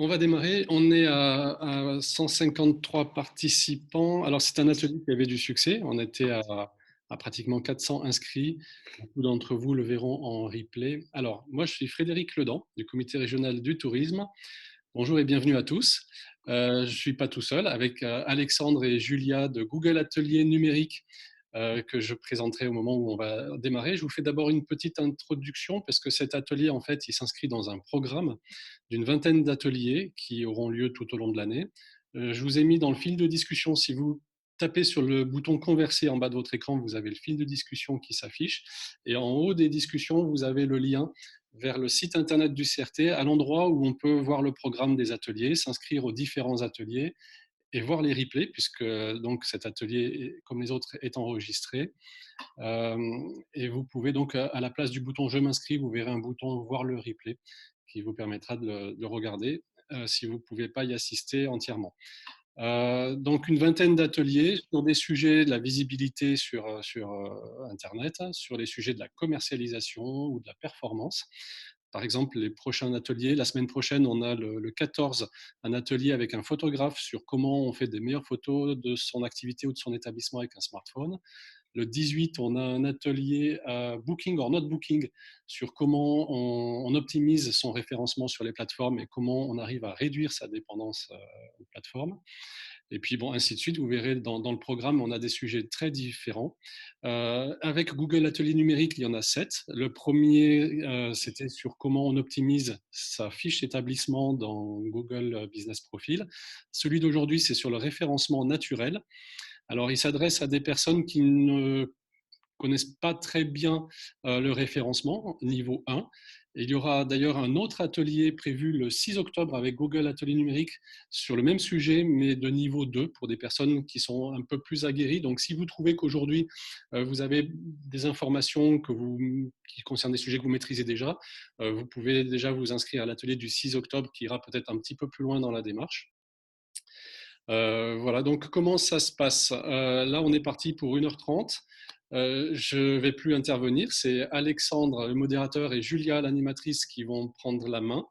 On va démarrer. On est à 153 participants. Alors, c'est un atelier qui avait du succès. On était à pratiquement 400 inscrits. Beaucoup d'entre vous le verront en replay. Alors, moi, je suis Frédéric Ledan du Comité régional du tourisme. Bonjour et bienvenue à tous. Je ne suis pas tout seul, avec Alexandre et Julia de Google Atelier Numérique que je présenterai au moment où on va démarrer. Je vous fais d'abord une petite introduction parce que cet atelier, en fait, il s'inscrit dans un programme d'une vingtaine d'ateliers qui auront lieu tout au long de l'année. Je vous ai mis dans le fil de discussion, si vous tapez sur le bouton converser en bas de votre écran, vous avez le fil de discussion qui s'affiche. Et en haut des discussions, vous avez le lien vers le site internet du CRT, à l'endroit où on peut voir le programme des ateliers, s'inscrire aux différents ateliers et voir les replays, puisque donc cet atelier, comme les autres, est enregistré. Et vous pouvez donc, à la place du bouton je m'inscris, vous verrez un bouton voir le replay qui vous permettra de le regarder si vous ne pouvez pas y assister entièrement. Donc une vingtaine d'ateliers sur des sujets de la visibilité sur Internet, sur les sujets de la commercialisation ou de la performance. Par exemple, les prochains ateliers, la semaine prochaine, on a le 14, un atelier avec un photographe sur comment on fait des meilleures photos de son activité ou de son établissement avec un smartphone. Le 18, on a un atelier Booking or Not Booking sur comment on optimise son référencement sur les plateformes et comment on arrive à réduire sa dépendance aux plateformes. Et puis, bon, ainsi de suite. Vous verrez dans le programme, on a des sujets très différents. Avec Google Atelier Numérique, il y en a 7. Le premier, c'était sur comment on optimise sa fiche établissement dans Google Business Profile. Celui d'aujourd'hui, c'est sur le référencement naturel. Alors, il s'adresse à des personnes qui ne connaissent pas très bien le référencement, niveau 1. Et il y aura d'ailleurs un autre atelier prévu le 6 octobre avec Google Atelier Numérique sur le même sujet, mais de niveau 2 pour des personnes qui sont un peu plus aguerries. Donc, si vous trouvez qu'aujourd'hui, vous avez des informations qui concernent des sujets que vous maîtrisez déjà, vous pouvez déjà vous inscrire à l'atelier du 6 octobre qui ira peut-être un petit peu plus loin dans la démarche. Voilà, donc comment ça se passe là, on est parti pour 1h30. Je ne vais plus intervenir. C'est Alexandre, le modérateur, et Julia, l'animatrice, qui vont prendre la main.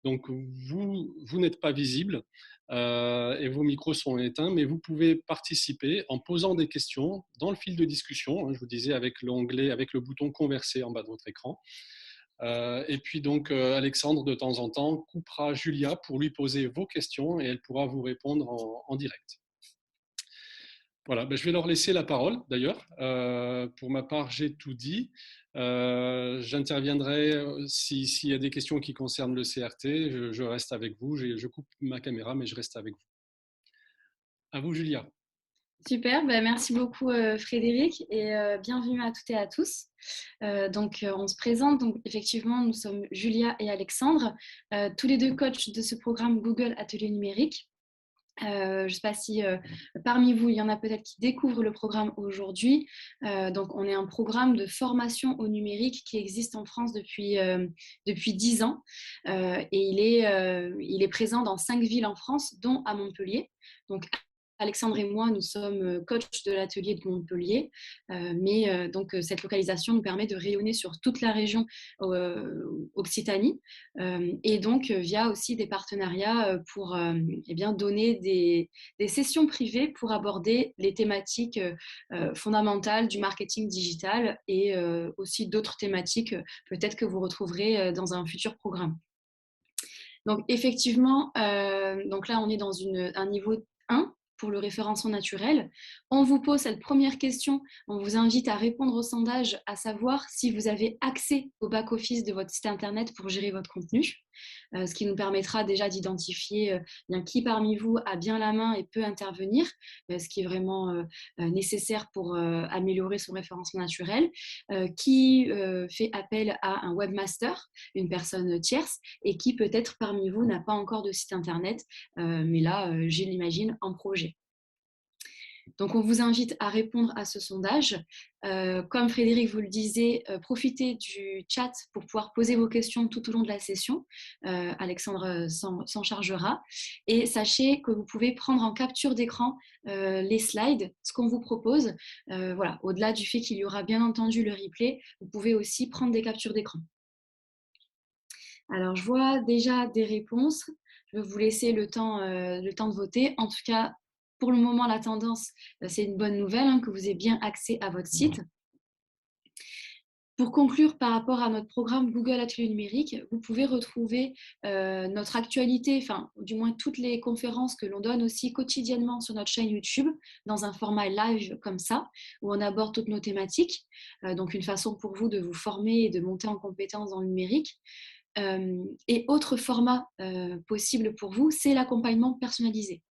Donc, vous n'êtes pas visible et vos micros sont éteints, mais vous pouvez participer en posant des questions dans le fil de discussion, hein, je vous disais, avec l'onglet, avec le bouton converser en bas de votre écran. Et puis donc, Alexandre, de temps en temps, coupera Julia pour lui poser vos questions et elle pourra vous répondre en direct. Voilà, ben, je vais leur laisser la parole d'ailleurs. Pour ma part, j'ai tout dit. J'interviendrai s'il y a des questions qui concernent le CRT. Je reste avec vous. Je coupe ma caméra, mais je reste avec vous. À vous, Julia. Super, bah merci beaucoup Frédéric et bienvenue à toutes et à tous. On se présente, donc effectivement nous sommes Julia et Alexandre, tous les deux coachs de ce programme Google Atelier Numérique. Je ne sais pas si parmi vous, il y en a peut-être qui découvrent le programme aujourd'hui. Donc, on est un programme de formation au numérique qui existe en France depuis 10 ans. Et il est présent dans 5 villes en France, dont à Montpellier. Donc, Alexandre et moi, nous sommes coachs de l'atelier de Montpellier, donc cette localisation nous permet de rayonner sur toute la région Occitanie, et donc via aussi des partenariats pour eh bien, donner des sessions privées pour aborder les thématiques fondamentales du marketing digital et aussi d'autres thématiques peut-être que vous retrouverez dans un futur programme. Donc effectivement, donc là on est dans un niveau 1 pour le référencement naturel. On vous pose cette première question, on vous invite à répondre au sondage, à savoir si vous avez accès au back-office de votre site internet pour gérer votre contenu, ce qui nous permettra déjà d'identifier bien qui parmi vous a bien la main et peut intervenir, ce qui est vraiment nécessaire pour améliorer son référencement naturel, qui fait appel à un webmaster, une personne tierce, et qui peut-être parmi vous n'a pas encore de site internet, mais là, je l'imagine, en projet. Donc, on vous invite à répondre à ce sondage. Comme Frédéric vous le disait, profitez du chat pour pouvoir poser vos questions tout au long de la session. Alexandre s'en chargera. Et sachez que vous pouvez prendre en capture d'écran les slides, ce qu'on vous propose. Voilà. Au-delà du fait qu'il y aura bien entendu le replay, vous pouvez aussi prendre des captures d'écran. Alors, je vois déjà des réponses. Je vais vous laisser le temps de voter. En tout cas, pour le moment, la tendance, c'est une bonne nouvelle, hein, que vous ayez bien accès à votre site. Pour conclure, par rapport à notre programme Google Atelier numérique, vous pouvez retrouver notre actualité, enfin, du moins toutes les conférences que l'on donne aussi quotidiennement sur notre chaîne YouTube, dans un format live comme ça, où on aborde toutes nos thématiques. Donc, une façon pour vous de vous former et de monter en compétences dans le numérique. Et autre format possible pour vous, c'est l'accompagnement personnalisé.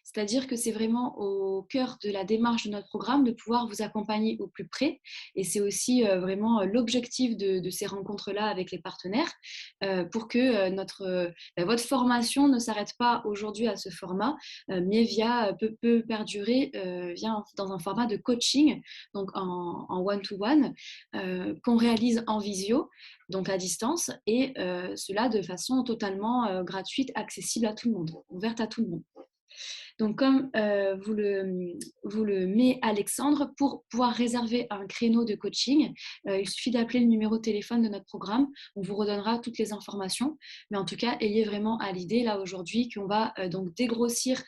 C'est-à-dire que c'est vraiment au cœur de la démarche de notre programme de pouvoir vous accompagner au plus près. Et c'est aussi vraiment l'objectif de ces rencontres-là avec les partenaires pour que votre formation ne s'arrête pas aujourd'hui à ce format, mais peut perdurer dans un format de coaching, donc en one-to-one, qu'on réalise en visio, donc à distance, et cela de façon totalement gratuite, accessible à tout le monde, ouverte à tout le monde. Donc, comme vous le met Alexandre, pour pouvoir réserver un créneau de coaching, il suffit d'appeler le numéro de téléphone de notre programme. On vous redonnera toutes les informations. Mais en tout cas, ayez vraiment à l'idée, là, aujourd'hui, qu'on va donc dégrossir,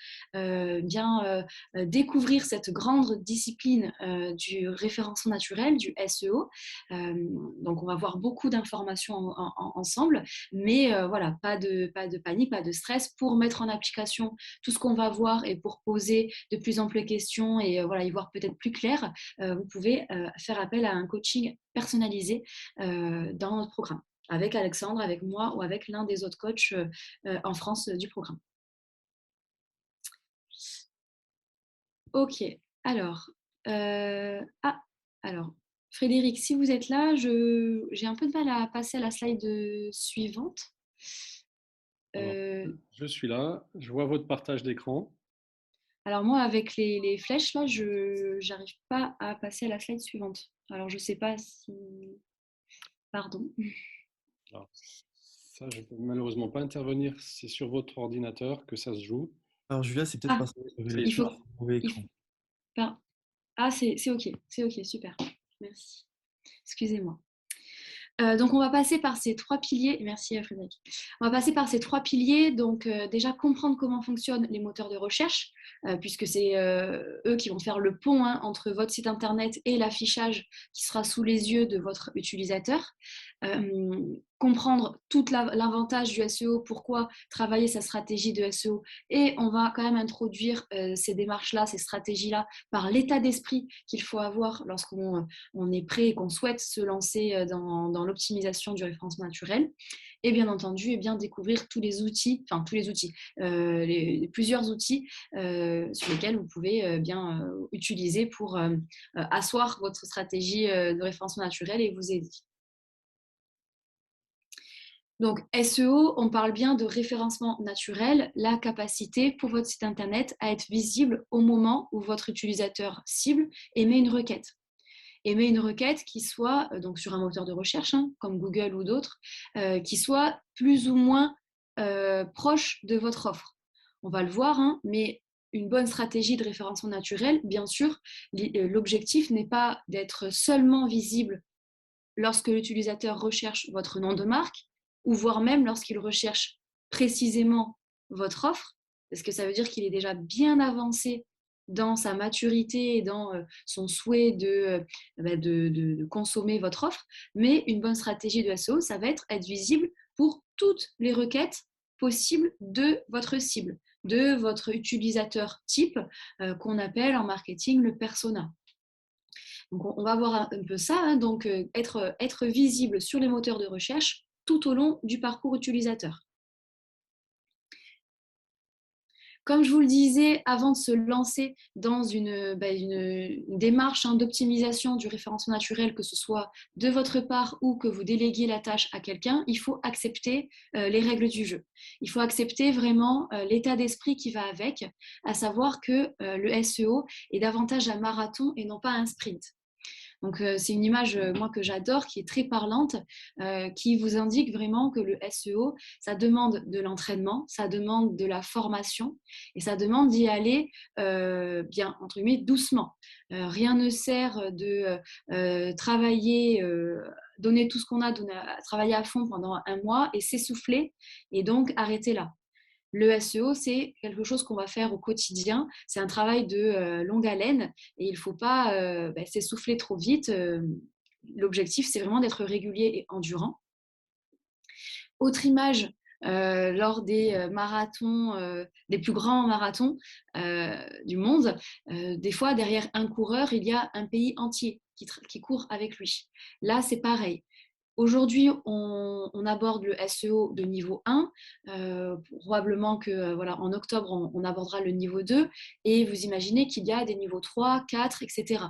découvrir cette grande discipline du référencement naturel, du SEO. Donc, on va voir beaucoup d'informations ensemble. Mais voilà, pas de panique, pas de stress. Pour mettre en application tout ce qu'on va voir et pour poser de plus amples questions et voilà, y voir peut-être plus clair, vous pouvez faire appel à un coaching personnalisé dans notre programme, avec Alexandre, avec moi ou avec l'un des autres coachs en France du programme. Ok, alors, alors, Frédéric, si vous êtes là, j'ai un peu de mal à passer à la slide suivante. Alors, je suis là, je vois votre partage d'écran. Alors moi, avec les flèches, là, je n'arrive pas à passer à la slide suivante. Alors, je ne sais pas si... Pardon. Alors, ça, je ne peux malheureusement pas intervenir. C'est sur votre ordinateur que ça se joue. Alors Julia, c'est peut-être parce que vous avez Il faut... sur un mauvais Il écran. faut... Ah, c'est OK. C'est OK, super. Merci. Excusez-moi. Donc, on va passer par ces trois piliers. Merci Frédéric. On va passer par ces trois piliers. Donc, déjà comprendre comment fonctionnent les moteurs de recherche, puisque c'est eux qui vont faire le pont entre votre site internet et l'affichage qui sera sous les yeux de votre utilisateur. Comprendre tout l'avantage du SEO, pourquoi travailler sa stratégie de SEO. Et on va quand même introduire ces démarches-là, ces stratégies-là, par l'état d'esprit qu'il faut avoir lorsqu'on est prêt et qu'on souhaite se lancer dans l'optimisation du référencement naturel. Et bien entendu, découvrir tous les outils, plusieurs outils sur lesquels vous pouvez utiliser pour asseoir votre stratégie de référencement naturel et vous aider. Donc, SEO, on parle bien de référencement naturel, la capacité pour votre site internet à être visible au moment où votre utilisateur cible émet une requête. Émet une requête qui soit, donc sur un moteur de recherche, comme Google ou d'autres, qui soit plus ou moins proche de votre offre. On va le voir, mais une bonne stratégie de référencement naturel, bien sûr, l'objectif n'est pas d'être seulement visible lorsque l'utilisateur recherche votre nom de marque, ou voire même lorsqu'il recherche précisément votre offre, parce que ça veut dire qu'il est déjà bien avancé dans sa maturité et dans son souhait de consommer votre offre. Mais une bonne stratégie de SEO, ça va être visible pour toutes les requêtes possibles de votre cible, de votre utilisateur type, qu'on appelle en marketing le persona. Donc, on va voir un peu ça, donc être visible sur les moteurs de recherche tout au long du parcours utilisateur. Comme je vous le disais, avant de se lancer dans une démarche d'optimisation du référencement naturel, que ce soit de votre part ou que vous déléguiez la tâche à quelqu'un, il faut accepter les règles du jeu. Il faut accepter vraiment l'état d'esprit qui va avec, à savoir que le SEO est davantage un marathon et non pas un sprint. Donc, c'est une image, moi, que j'adore, qui est très parlante, qui vous indique vraiment que le SEO, ça demande de l'entraînement, ça demande de la formation et ça demande d'y aller, entre guillemets, doucement. Rien ne sert de travailler, donner tout ce qu'on a, travailler à fond pendant un mois et s'essouffler et donc arrêter là. Le SEO, c'est quelque chose qu'on va faire au quotidien. C'est un travail de longue haleine et il ne faut pas s'essouffler trop vite. L'objectif, c'est vraiment d'être régulier et endurant. Autre image, lors des marathons, des plus grands marathons du monde, des fois, derrière un coureur, il y a un pays entier qui court avec lui. Là, c'est pareil. Aujourd'hui, on aborde le SEO de niveau 1. Probablement que voilà, en octobre, on abordera le niveau 2. Et vous imaginez qu'il y a des niveaux 3, 4, etc.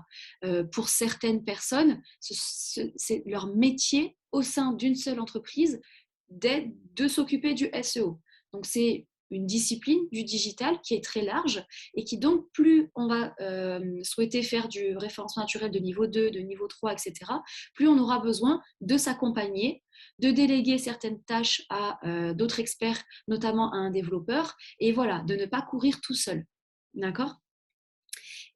Pour certaines personnes, c'est leur métier au sein d'une seule entreprise de s'occuper du SEO. Donc, c'est une discipline du digital qui est très large et qui donc, plus on va souhaiter faire du référencement naturel de niveau 2, de niveau 3, etc., plus on aura besoin de s'accompagner, de déléguer certaines tâches à d'autres experts, notamment à un développeur, et voilà, de ne pas courir tout seul. D'accord ?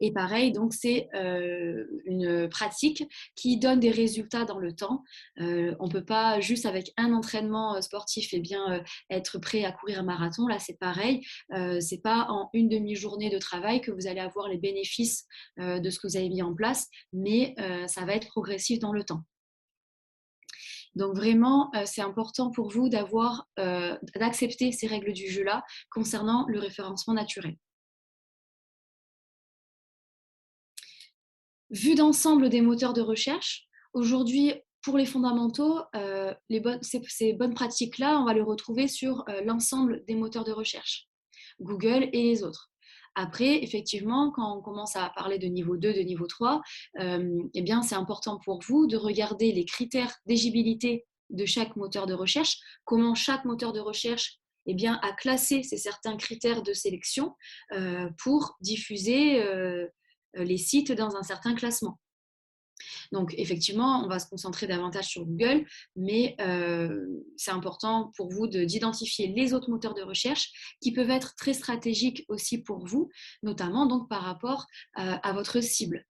Et pareil, donc c'est une pratique qui donne des résultats dans le temps. On ne peut pas juste avec un entraînement sportif être prêt à courir un marathon. Là, c'est pareil. Ce n'est pas en une demi-journée de travail que vous allez avoir les bénéfices de ce que vous avez mis en place, mais ça va être progressif dans le temps. Donc vraiment, c'est important pour vous d'accepter ces règles du jeu-là concernant le référencement naturel. Vue d'ensemble des moteurs de recherche, aujourd'hui, pour les fondamentaux, ces bonnes pratiques-là, on va les retrouver sur l'ensemble des moteurs de recherche, Google et les autres. Après, effectivement, quand on commence à parler de niveau 2, de niveau 3, eh bien, c'est important pour vous de regarder les critères d'éligibilité de chaque moteur de recherche, comment chaque moteur de recherche a classé ces certains critères de sélection pour diffuser les sites dans un certain classement. Donc, effectivement, on va se concentrer davantage sur Google, mais c'est important pour vous d'identifier les autres moteurs de recherche qui peuvent être très stratégiques aussi pour vous, notamment donc par rapport à votre cible.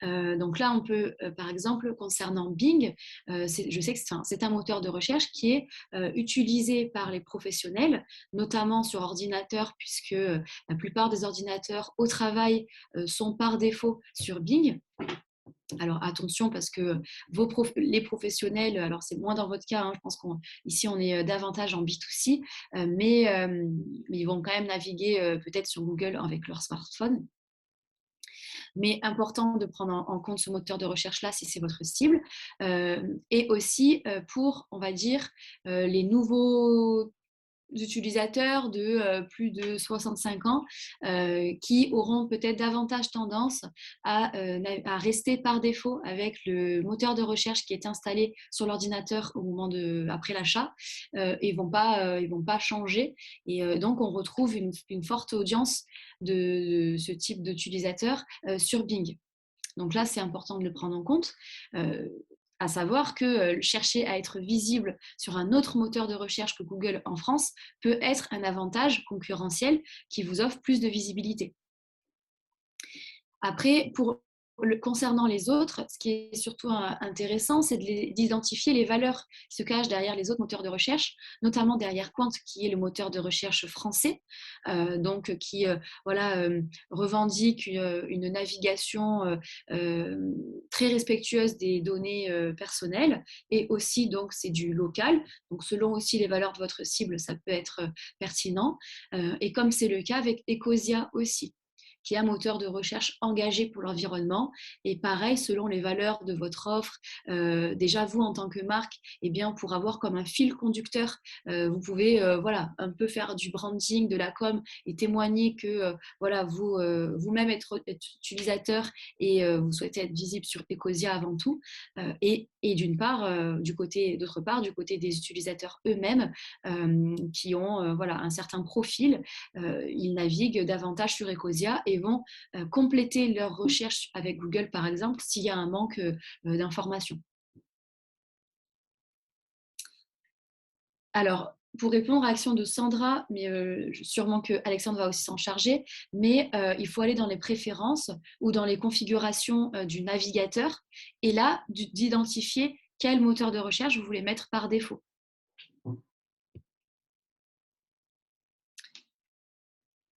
Donc là, on peut, par exemple, concernant Bing, je sais que c'est un moteur de recherche qui est utilisé par les professionnels, notamment sur ordinateur, puisque la plupart des ordinateurs au travail sont par défaut sur Bing. Alors attention parce que les professionnels, alors c'est moins dans votre cas, hein, je pense qu'ici on est davantage en B2C, mais ils vont quand même naviguer peut-être sur Google avec leur smartphone. Mais important de prendre en compte ce moteur de recherche-là si c'est votre cible. Et aussi pour, on va dire, les nouveaux utilisateurs de plus de 65 ans qui auront peut-être davantage tendance à rester par défaut avec le moteur de recherche qui est installé sur l'ordinateur après l'achat et vont pas changer. Et donc, on retrouve une forte audience de ce type d'utilisateurs sur Bing. Donc là, c'est important de le prendre en compte. À savoir que chercher à être visible sur un autre moteur de recherche que Google en France peut être un avantage concurrentiel qui vous offre plus de visibilité. Après, concernant les autres, ce qui est surtout intéressant, c'est d'identifier les valeurs qui se cachent derrière les autres moteurs de recherche, notamment derrière Qwant, qui est le moteur de recherche français, donc qui revendique une navigation très respectueuse des données personnelles, et aussi donc c'est du local. Donc selon aussi les valeurs de votre cible, ça peut être pertinent. Et comme c'est le cas avec Ecosia aussi, qui est un moteur de recherche engagé pour l'environnement. Et pareil, selon les valeurs de votre offre, déjà vous en tant que marque, pour avoir comme un fil conducteur, vous pouvez un peu faire du branding, de la com et témoigner que vous-même êtes utilisateur et vous souhaitez être visible sur Ecosia avant tout. Et d'autre part, du côté des utilisateurs eux-mêmes qui ont un certain profil, ils naviguent davantage sur Ecosia et vont compléter leur recherche avec Google, par exemple, s'il y a un manque d'informations. Alors, pour répondre à l'action de Sandra, mais sûrement que Alexandre va aussi s'en charger, mais il faut aller dans les préférences ou dans les configurations du navigateur et là, d'identifier quel moteur de recherche vous voulez mettre par défaut.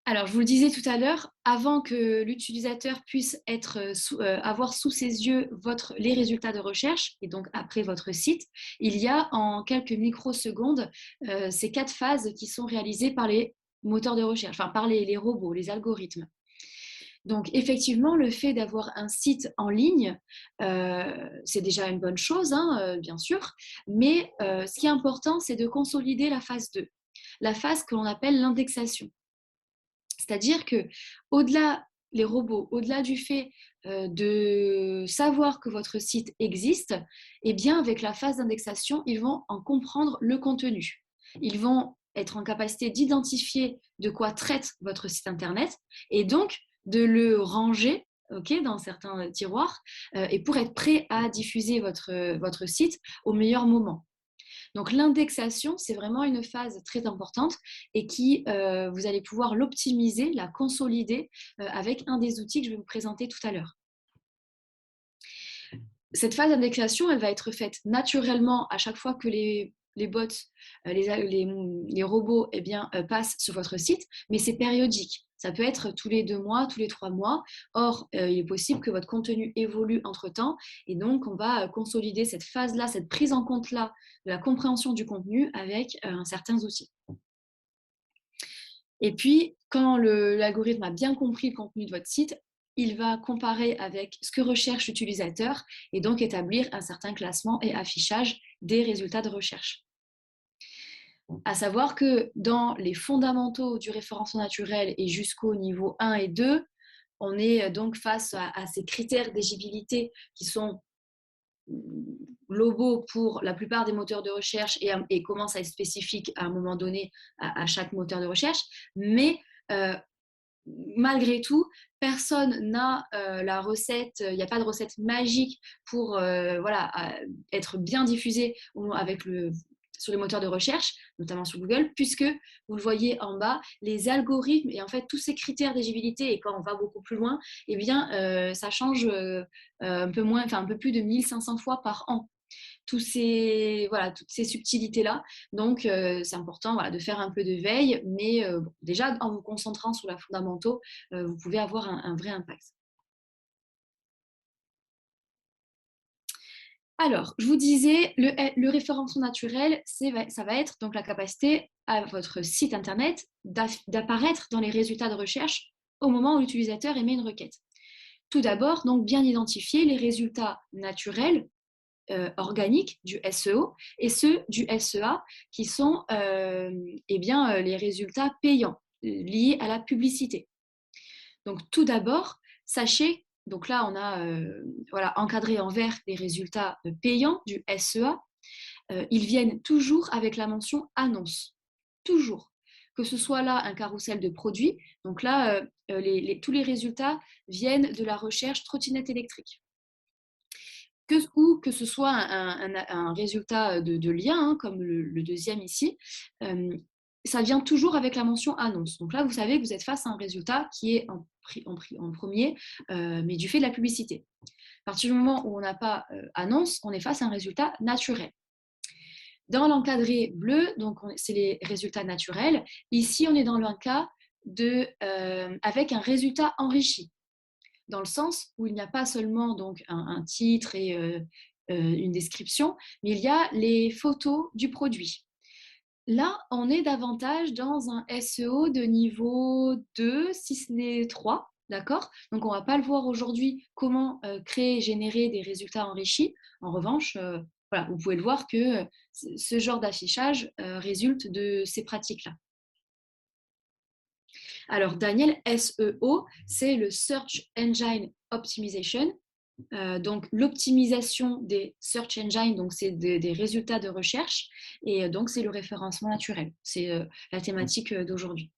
Alors, je vous le disais tout à l'heure, avant que l'utilisateur puisse avoir sous ses yeux les résultats de recherche, et donc après votre site, il y a en quelques microsecondes ces 4 phases qui sont réalisées par les moteurs de recherche, enfin par les robots, les algorithmes. Donc, effectivement, le fait d'avoir un site en ligne, c'est déjà une bonne chose, hein, bien sûr, mais ce qui est important, c'est de consolider la phase 2, la phase que l'on appelle l'indexation. C'est-à-dire que, au-delà, les robots, au-delà du fait de savoir que votre site existe, eh bien, avec la phase d'indexation, ils vont en comprendre le contenu. Ils vont être en capacité d'identifier de quoi traite votre site internet et donc de le ranger dans certains tiroirs et pour être prêt à diffuser votre site au meilleur moment. Donc l'indexation, c'est vraiment une phase très importante et qui, vous allez pouvoir l'optimiser, la consolider avec un des outils que je vais vous présenter tout à l'heure. Cette phase d'indexation, elle va être faite naturellement à chaque fois que les bots, les robots passent sur votre site, mais c'est périodique. Ça peut être tous les 2 mois, tous les 3 mois. Or, il est possible que votre contenu évolue entre-temps et donc on va consolider cette phase-là, cette prise en compte-là de la compréhension du contenu avec certains outils. Et puis, quand l'algorithme a bien compris le contenu de votre site, il va comparer avec ce que recherche l'utilisateur et donc établir un certain classement et affichage des résultats de recherche. À savoir que dans les fondamentaux du référencement naturel et jusqu'au niveau 1 et 2, on est donc face à ces critères d'éligibilité qui sont globaux pour la plupart des moteurs de recherche et commencent à être spécifiques à un moment donné à chaque moteur de recherche. Mais malgré tout, personne n'a la recette, il n'y a pas de recette magique pour être bien diffusé sur les moteurs de recherche, notamment sur Google, puisque vous le voyez en bas, les algorithmes et en fait tous ces critères d'éligibilité, et quand on va beaucoup plus loin, eh bien, ça change un peu plus de 1500 fois par an. Toutes ces subtilités-là. Donc, c'est important de faire un peu de veille, mais déjà, en vous concentrant sur les fondamentaux, vous pouvez avoir un vrai impact. Alors, je vous disais, le référencement naturel, ça va être donc la capacité à votre site internet d'apparaître dans les résultats de recherche au moment où l'utilisateur émet une requête. Tout d'abord, donc bien identifier les résultats naturels organiques du SEO et ceux du SEA qui sont les résultats payants liés à la publicité. Donc tout d'abord, sachez, donc là on a encadré en vert les résultats payants du SEA. Ils viennent toujours avec la mention annonce, toujours. Que ce soit là un carrousel de produits, donc là tous les résultats viennent de la recherche trottinette électrique. Ou que ce soit un résultat de lien, hein, comme le deuxième ici, ça vient toujours avec la mention annonce. Donc là, vous savez que vous êtes face à un résultat qui est en premier, mais du fait de la publicité. À partir du moment où on n'a pas annonce, on est face à un résultat naturel. Dans l'encadré bleu, donc c'est les résultats naturels. Ici, on est dans un cas avec un résultat enrichi, dans le sens où il n'y a pas seulement donc un titre et une description, mais il y a les photos du produit. Là, on est davantage dans un SEO de niveau 2, si ce n'est 3, d'accord ? Donc, on ne va pas le voir aujourd'hui comment créer et générer des résultats enrichis. En revanche, vous pouvez le voir que ce genre d'affichage résulte de ces pratiques-là. Alors, Daniel, SEO, c'est le Search Engine Optimization. Donc, l'optimisation des search engines, donc c'est des résultats de recherche, et donc c'est le référencement naturel. C'est la thématique d'aujourd'hui.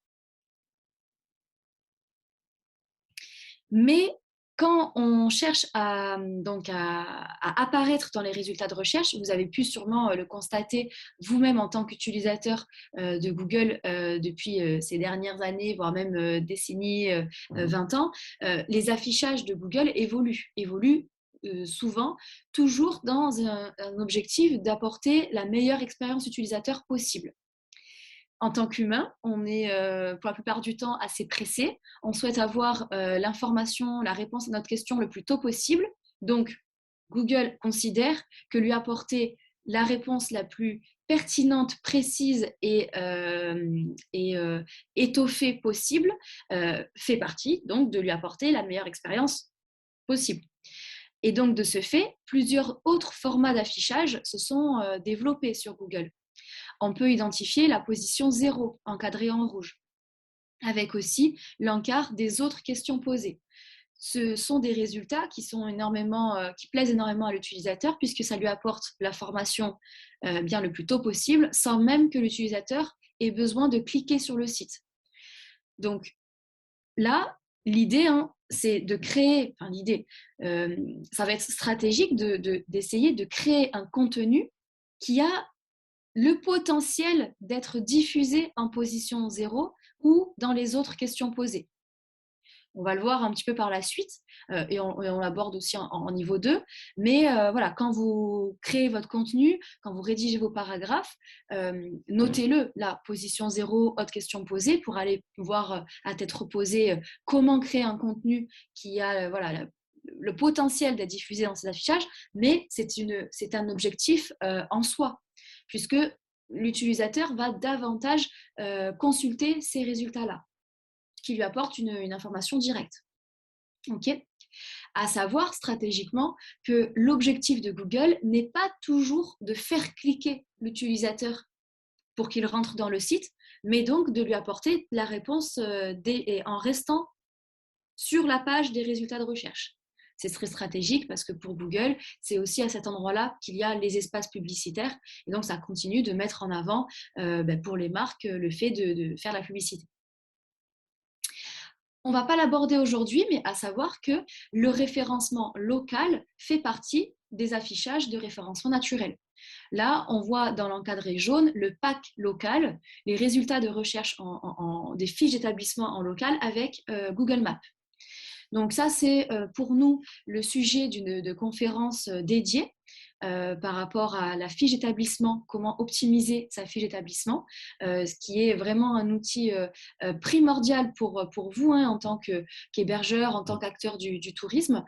Mais quand on cherche à apparaître dans les résultats de recherche, vous avez pu sûrement le constater vous-même en tant qu'utilisateur de Google depuis ces dernières années, voire même décennies, 20 ans, les affichages de Google évoluent souvent, toujours dans un objectif d'apporter la meilleure expérience utilisateur possible. en tant qu'humain, on est pour la plupart du temps assez pressé. On souhaite avoir l'information, la réponse à notre question le plus tôt possible. Donc, Google considère que lui apporter la réponse la plus pertinente, précise et étoffée possible fait partie donc de lui apporter la meilleure expérience possible. Et donc, de ce fait, plusieurs autres formats d'affichage se sont développés sur Google. On peut identifier la position 0 encadrée en rouge, avec aussi l'encart des autres questions posées. Ce sont des résultats qui plaisent énormément à l'utilisateur puisque ça lui apporte l'information bien le plus tôt possible sans même que l'utilisateur ait besoin de cliquer sur le site. Donc là, l'idée, c'est de créer, ça va être stratégique d'essayer de créer un contenu qui a le potentiel d'être diffusé en position 0 ou dans les autres questions posées. On va le voir un petit peu par la suite et on l'aborde aussi en niveau 2. Mais voilà, quand vous créez votre contenu, quand vous rédigez vos paragraphes, notez-le, la position 0, autre question posée, pour aller voir à tête reposée comment créer un contenu qui a le potentiel d'être diffusé dans ces affichages, mais c'est un objectif en soi, puisque l'utilisateur va davantage consulter ces résultats-là, qui lui apporte une information directe. Ok. À savoir stratégiquement que l'objectif de Google n'est pas toujours de faire cliquer l'utilisateur pour qu'il rentre dans le site, mais donc de lui apporter la réponse en restant sur la page des résultats de recherche. C'est très stratégique parce que pour Google, c'est aussi à cet endroit-là qu'il y a les espaces publicitaires et donc ça continue de mettre en avant pour les marques le fait de faire la publicité. On ne va pas l'aborder aujourd'hui, mais à savoir que le référencement local fait partie des affichages de référencement naturel. Là, on voit dans l'encadré jaune le pack local, les résultats de recherche des fiches d'établissement en local avec Google Maps. Donc ça, c'est pour nous le sujet de conférence dédiée par rapport à la fiche d'établissement, comment optimiser sa fiche d'établissement, ce qui est vraiment un outil primordial pour vous en tant qu'hébergeur, en tant qu'acteur du tourisme,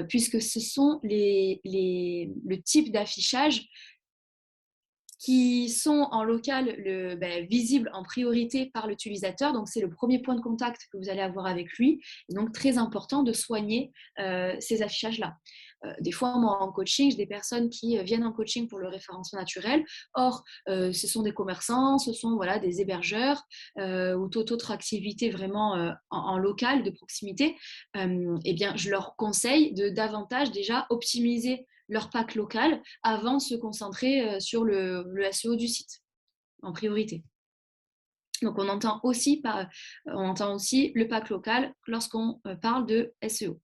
puisque ce sont le type d'affichage qui sont en local visibles en priorité par l'utilisateur. Donc, c'est le premier point de contact que vous allez avoir avec lui. Et donc, très important de soigner ces affichages-là. Des fois, moi, en coaching, j'ai des personnes qui viennent en coaching pour le référencement naturel. Or, ce sont des commerçants, ce sont des hébergeurs ou toute autre activité vraiment en local, de proximité. Eh bien, je leur conseille de davantage déjà optimiser leur pack local avant de se concentrer sur le SEO du site en priorité. Donc, on entend aussi le pack local lorsqu'on parle de SEO.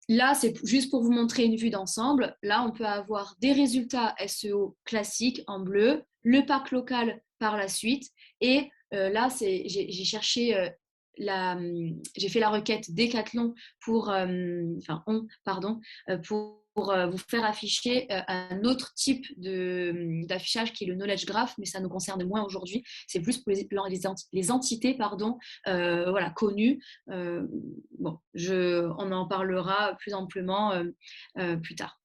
Là, c'est juste pour vous montrer une vue d'ensemble. Là, on peut avoir des résultats SEO classiques en bleu, le pack local par la suite. Et là, j'ai cherché j'ai fait la requête Decathlon pour vous faire afficher un autre type d'affichage qui est le Knowledge Graph, mais ça nous concerne moins aujourd'hui. C'est plus pour les entités connues. On en parlera plus amplement plus tard.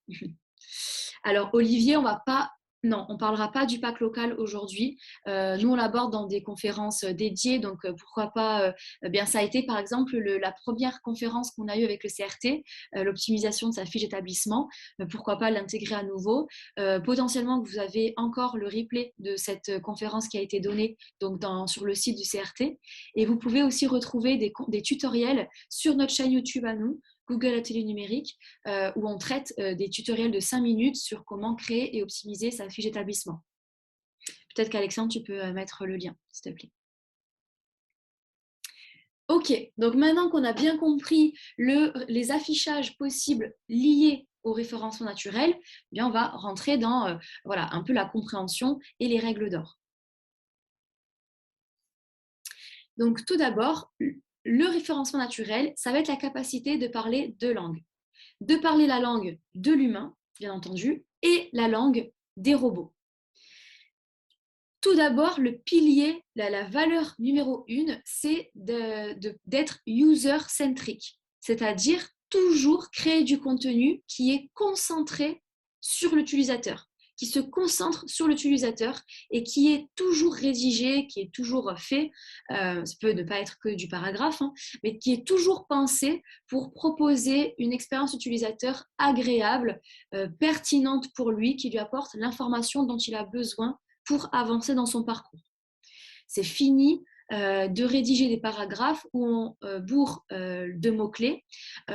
Alors, Olivier, on ne parlera pas du pack local aujourd'hui. Nous, on l'aborde dans des conférences dédiées, donc pourquoi pas. Ça a été par exemple la première conférence qu'on a eue avec le CRT, l'optimisation de sa fiche d'établissement. Pourquoi pas l'intégrer à nouveau. Potentiellement, vous avez encore le replay de cette conférence qui a été donnée donc sur le site du CRT. Et vous pouvez aussi retrouver des tutoriels sur notre chaîne YouTube à nous, Google Atelier Numérique, où on traite des tutoriels de 5 minutes sur comment créer et optimiser sa fiche d'établissement. Peut-être qu'Alexandre, tu peux mettre le lien, s'il te plaît. Ok, donc maintenant qu'on a bien compris les affichages possibles liés au référencement naturel, on va rentrer dans un peu la compréhension et les règles d'or. Donc tout d'abord, le référencement naturel, ça va être la capacité de parler deux langues. De parler la langue de l'humain, bien entendu, et la langue des robots. Tout d'abord, le pilier, la valeur numéro 1, c'est d'être user-centric, c'est-à-dire toujours créer du contenu qui est concentré sur l'utilisateur, qui se concentre sur l'utilisateur et qui est toujours rédigé, qui est toujours fait, ça peut ne pas être que du paragraphe, hein, mais qui est toujours pensé pour proposer une expérience utilisateur agréable, pertinente pour lui, qui lui apporte l'information dont il a besoin pour avancer dans son parcours. C'est fini de rédiger des paragraphes où on bourre de mots-clés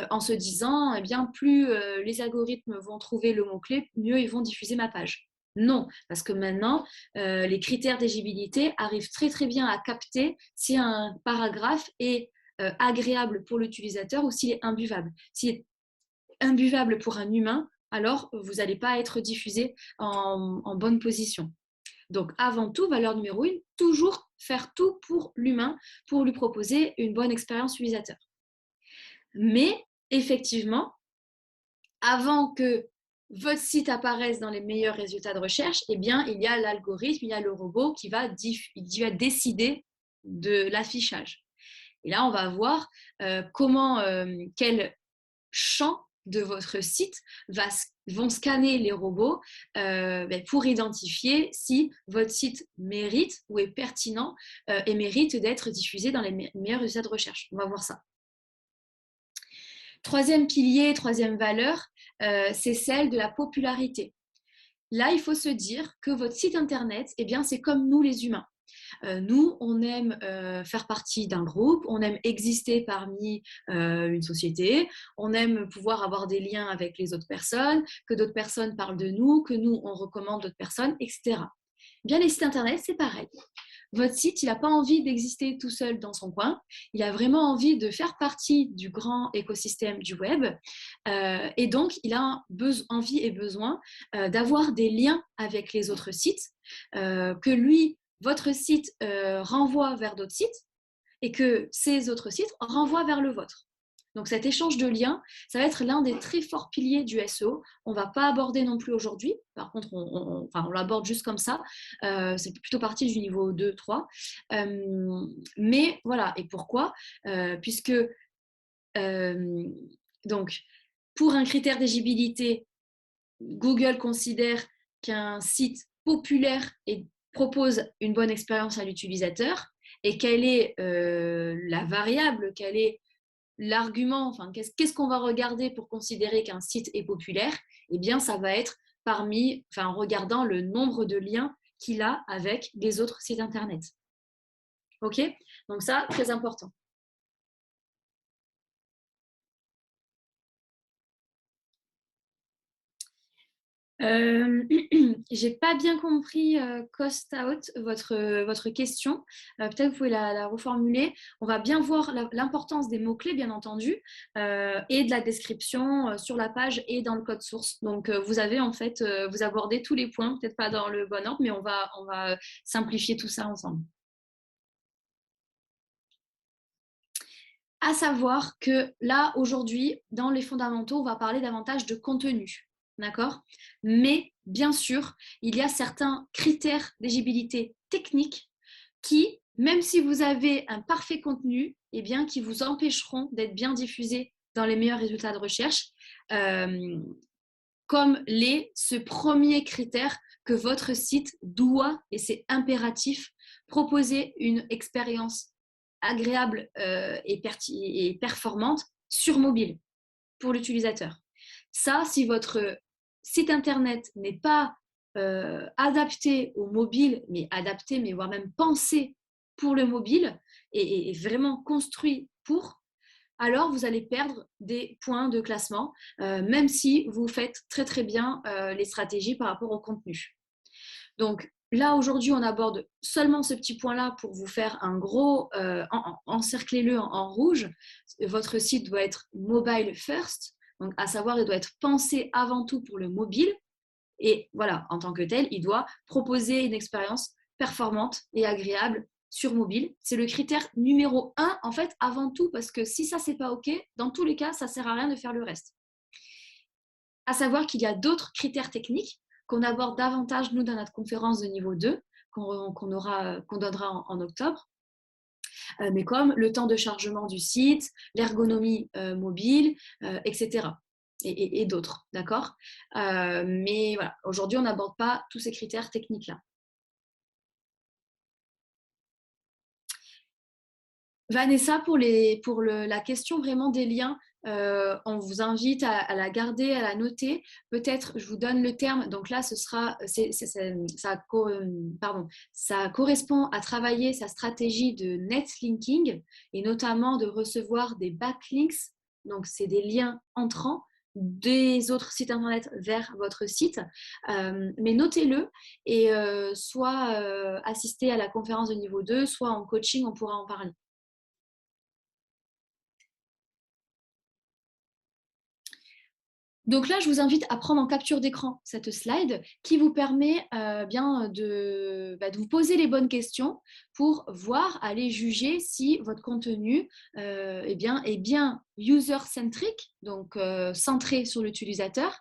en se disant eh bien, plus les algorithmes vont trouver le mot-clé, mieux ils vont diffuser ma page. Non, parce que maintenant, les critères d'éligibilité arrivent très très bien à capter si un paragraphe est agréable pour l'utilisateur ou s'il est imbuvable. S'il est imbuvable pour un humain, alors vous n'allez pas être diffusé en bonne position. Donc, avant tout, valeur numéro 1, toujours faire tout pour l'humain, pour lui proposer une bonne expérience utilisateur. Mais, effectivement, avant que votre site apparaisse dans les meilleurs résultats de recherche, eh bien, il y a l'algorithme, il y a le robot qui va décider de l'affichage. Et là, on va voir quel champ de votre site vont scanner les robots pour identifier si votre site mérite ou est pertinent et mérite d'être diffusé dans les meilleurs résultats de recherche. On va voir ça. Troisième pilier, troisième valeur, c'est celle de la popularité. Là, il faut se dire que votre site internet, eh bien, c'est comme nous les humains. Nous, on aime faire partie d'un groupe, on aime exister parmi une société, on aime pouvoir avoir des liens avec les autres personnes, que d'autres personnes parlent de nous, que nous, on recommande d'autres personnes, etc. Bien, les sites internet, c'est pareil. Votre site, il n'a pas envie d'exister tout seul dans son coin, il a vraiment envie de faire partie du grand écosystème du web et donc il a envie et besoin d'avoir des liens avec les autres sites, que lui, votre site renvoie vers d'autres sites et que ces autres sites renvoient vers le vôtre. Donc cet échange de liens, ça va être l'un des très forts piliers du SEO. On ne va pas aborder non plus aujourd'hui. Par contre, on l'aborde juste comme ça. C'est plutôt partie du niveau 2, 3. Mais voilà, et pourquoi puisque donc, pour un critère d'éligibilité, Google considère qu'un site populaire propose une bonne expérience à l'utilisateur et quelle est la variable, quel est l'argument, enfin, qu'est-ce qu'on va regarder pour considérer qu'un site est populaire? Eh bien, ça va être en regardant le nombre de liens qu'il a avec les autres sites internet. Ok? Donc ça, très important. J'ai pas bien compris cost out votre question. Peut-être que vous pouvez la reformuler. On va bien voir l'importance des mots-clés, bien entendu, et de la description sur la page et dans le code source. Donc, vous avez en fait, vous abordez tous les points, peut-être pas dans le bon ordre, mais on va simplifier tout ça ensemble. À savoir que là, aujourd'hui, dans les fondamentaux, on va parler davantage de contenu. D'accord? Mais bien sûr, il y a certains critères d'éligibilité technique qui, même si vous avez un parfait contenu, eh bien, qui vous empêcheront d'être bien diffusé dans les meilleurs résultats de recherche, comme ce premier critère que votre site doit, et c'est impératif, proposer une expérience agréable et performante sur mobile pour l'utilisateur. Ça, si votre site internet n'est pas adapté au mobile, mais voire même pensé pour le mobile et vraiment construit pour, alors vous allez perdre des points de classement, même si vous faites très très bien les stratégies par rapport au contenu. Donc là, aujourd'hui, on aborde seulement ce petit point-là pour vous faire un gros, encerclez-le en rouge. Votre site doit être mobile first, donc à savoir, il doit être pensé avant tout pour le mobile. Et voilà, en tant que tel, il doit proposer une expérience performante et agréable sur mobile. C'est le critère numéro 1, en fait, avant tout, parce que si ça, c'est pas OK, dans tous les cas, ça sert à rien de faire le reste. À savoir qu'il y a d'autres critères techniques qu'on aborde davantage, nous, dans notre conférence de niveau 2, qu'on donnera en octobre. Mais comme le temps de chargement du site, l'ergonomie mobile, etc. Et d'autres, d'accord. Mais voilà, aujourd'hui, on n'aborde pas tous ces critères techniques-là. Vanessa, pour la question vraiment des liens, on vous invite à la garder, à la noter. Peut-être, je vous donne le terme. Donc là, ça correspond à travailler sa stratégie de netlinking et notamment de recevoir des backlinks. Donc, c'est des liens entrants des autres sites internet vers votre site. Mais notez-le et soit assister à la conférence de niveau 2, soit en coaching, on pourra en parler. Donc là, je vous invite à prendre en capture d'écran cette slide qui vous permet de vous poser les bonnes questions pour voir, aller juger si votre contenu est bien user-centric, donc centré sur l'utilisateur,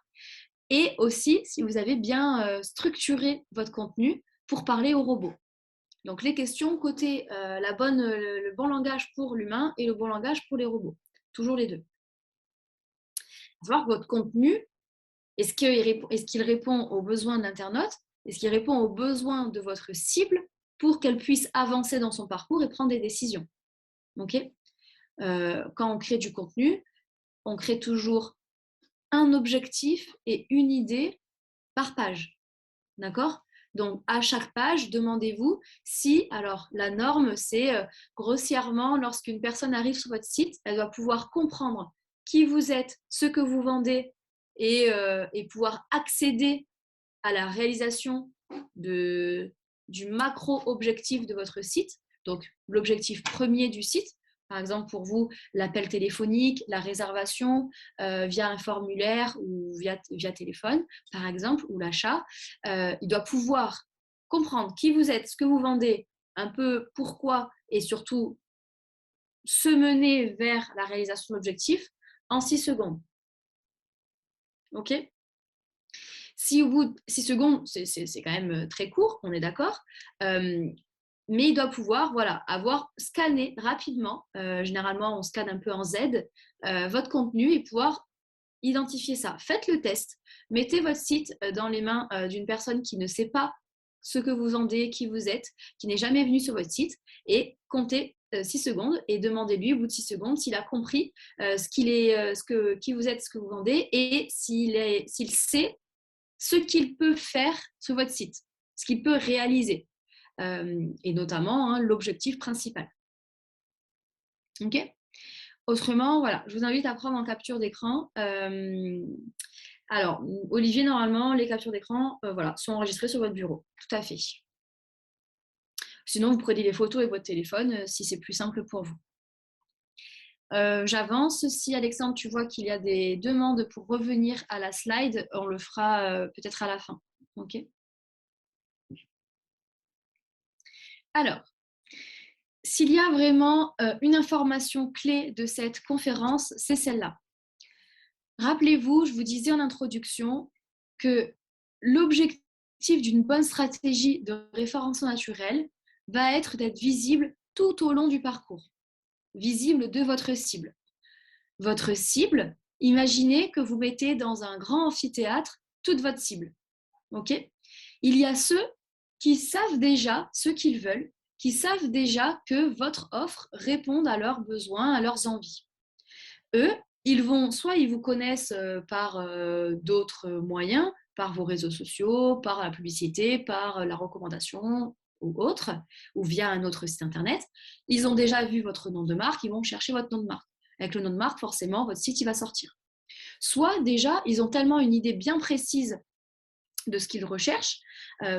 et aussi si vous avez bien structuré votre contenu pour parler au robot. Donc les questions côté le bon langage pour l'humain et le bon langage pour les robots. Toujours les deux. Voir votre contenu, est-ce qu'il répond aux besoins de l'internaute? Est-ce qu'il répond aux besoins de votre cible pour qu'elle puisse avancer dans son parcours et prendre des décisions? Okay, quand on crée du contenu, on crée toujours un objectif et une idée par page. D'accord? Donc, à chaque page, demandez-vous si, alors la norme, c'est grossièrement, lorsqu'une personne arrive sur votre site, elle doit pouvoir comprendre qui vous êtes, ce que vous vendez et pouvoir accéder à la réalisation du macro-objectif de votre site. Donc, l'objectif premier du site, par exemple pour vous, l'appel téléphonique, la réservation via un formulaire ou via téléphone, par exemple, ou l'achat. Il doit pouvoir comprendre qui vous êtes, ce que vous vendez, un peu pourquoi et surtout se mener vers la réalisation de l'objectif en 6 secondes. Ok ? Si au bout de 6 secondes, c'est quand même très court, on est d'accord, mais il doit pouvoir avoir scanné rapidement, généralement on scanne un peu en Z, votre contenu et pouvoir identifier ça. Faites le test, mettez votre site dans les mains d'une personne qui ne sait pas ce que vous vendez, qui vous êtes, qui n'est jamais venu sur votre site et comptez 6 secondes et demandez-lui au bout de 6 secondes s'il a compris qui vous êtes, ce que vous vendez et s'il sait ce qu'il peut faire sur votre site, ce qu'il peut réaliser, et notamment l'objectif principal. Ok ? Autrement, voilà, je vous invite à prendre en capture d'écran. Alors, Olivier, normalement, les captures d'écran sont enregistrées sur votre bureau. Tout à fait. Sinon, vous prenez les photos avec votre téléphone si c'est plus simple pour vous. J'avance. Si Alexandre, tu vois qu'il y a des demandes pour revenir à la slide, on le fera peut-être à la fin. Ok. Alors, s'il y a vraiment une information clé de cette conférence, c'est celle-là. Rappelez-vous, je vous disais en introduction que l'objectif d'une bonne stratégie de référencement naturel va être d'être visible tout au long du parcours, visible de votre cible. Votre cible, imaginez que vous mettez dans un grand amphithéâtre toute votre cible. Okay ? Il y a ceux qui savent déjà ce qu'ils veulent, qui savent déjà que votre offre répond à leurs besoins, à leurs envies. Eux, ils vous connaissent par d'autres moyens, par vos réseaux sociaux, par la publicité, par la recommandation ou autre, ou via un autre site internet. Ils ont déjà vu votre nom de marque, ils vont chercher votre nom de marque. Avec le nom de marque, forcément, votre site il va sortir. Soit déjà, ils ont tellement une idée bien précise de ce qu'ils recherchent,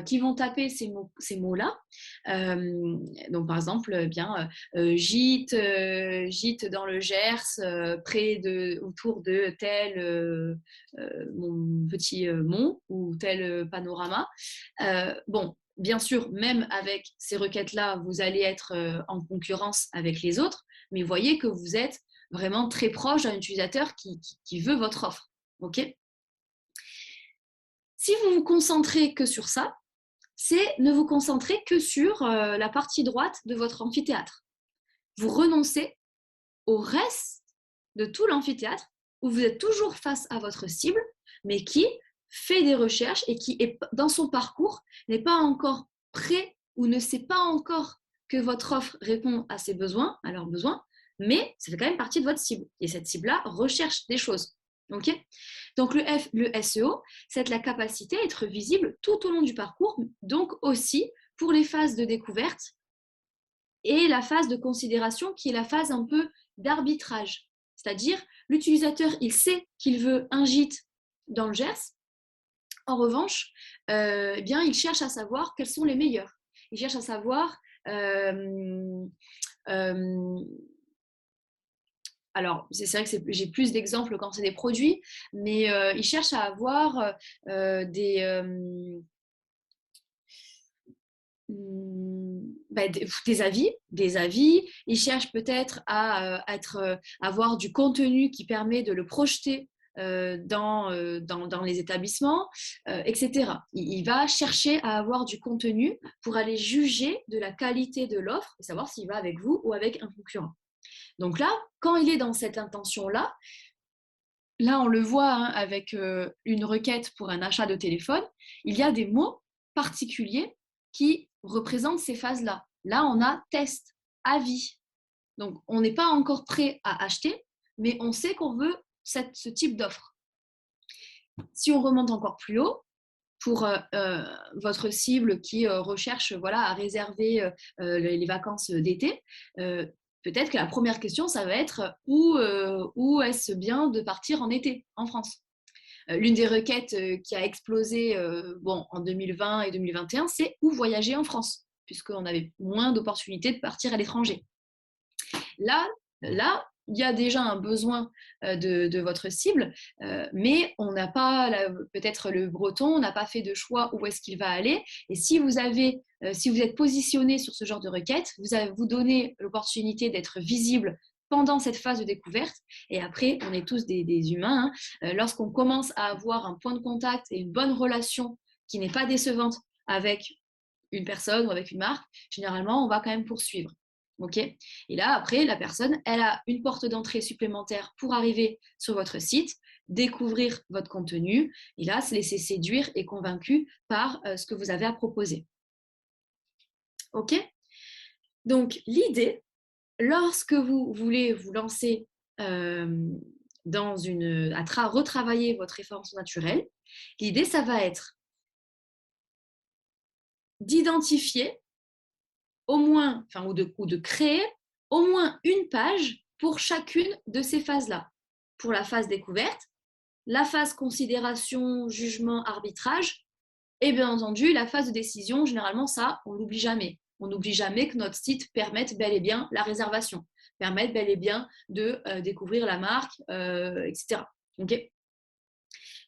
qui vont taper ces mots-là. Donc, par exemple, gîte dans le Gers, autour de tel mon petit mont ou tel panorama. Bien sûr, même avec ces requêtes-là, vous allez être en concurrence avec les autres, mais voyez que vous êtes vraiment très proche d'un utilisateur qui veut votre offre. Ok ? Si vous vous concentrez que sur ça, c'est ne vous concentrer que sur la partie droite de votre amphithéâtre. Vous renoncez au reste de tout l'amphithéâtre où vous êtes toujours face à votre cible, mais qui fait des recherches et qui, est, dans son parcours, n'est pas encore prêt ou ne sait pas encore que votre offre répond à ses besoins, à leurs besoins, mais ça fait quand même partie de votre cible. Et cette cible-là recherche des choses. Okay, donc le SEO, c'est la capacité à être visible tout au long du parcours, donc aussi pour les phases de découverte et la phase de considération qui est la phase un peu d'arbitrage. C'est-à-dire, l'utilisateur, il sait qu'il veut un gîte dans le Gers. En revanche, eh bien, il cherche à savoir quels sont les meilleurs. Il cherche à savoir... alors, c'est vrai que j'ai plus d'exemples quand c'est des produits, mais ils cherchent à avoir des avis. Ils cherchent peut-être à avoir du contenu qui permet de le projeter dans les établissements, etc. Il va chercher à avoir du contenu pour aller juger de la qualité de l'offre et savoir s'il va avec vous ou avec un concurrent. Donc là, quand il est dans cette intention-là, là on le voit avec une requête pour un achat de téléphone, il y a des mots particuliers qui représentent ces phases-là. Là, on a test, avis. Donc, on n'est pas encore prêt à acheter, mais on sait qu'on veut ce type d'offre. Si on remonte encore plus haut, pour votre cible qui recherche à réserver les vacances d'été, peut-être que la première question, ça va être où est-ce bien de partir en été en France. L'une des requêtes qui a explosé en 2020 et 2021, c'est où voyager en France, puisqu'on avait moins d'opportunités de partir à l'étranger. Là, il y a déjà un besoin de votre cible, mais on n'a pas, peut-être le breton, on n'a pas fait de choix où est-ce qu'il va aller. Et si vous êtes positionné sur ce genre de requête, vous donnez l'opportunité d'être visible pendant cette phase de découverte. Et après, on est tous des humains. Lorsqu'on commence à avoir un point de contact et une bonne relation qui n'est pas décevante avec une personne ou avec une marque, généralement, on va quand même poursuivre. Okay, et là, après, la personne, elle a une porte d'entrée supplémentaire pour arriver sur votre site, découvrir votre contenu, et là, se laisser séduire et convaincu par ce que vous avez à proposer. OK? Donc, l'idée, lorsque vous voulez vous lancer retravailler votre référencement naturel, l'idée, ça va être d'identifier au moins, ou de créer au moins une page pour chacune de ces phases-là. Pour la phase découverte, la phase considération, jugement, arbitrage, et bien entendu, la phase de décision, généralement, ça, on l'oublie jamais. On n'oublie jamais que notre site permette bel et bien la réservation, permette bel et bien de découvrir la marque, etc. Okay,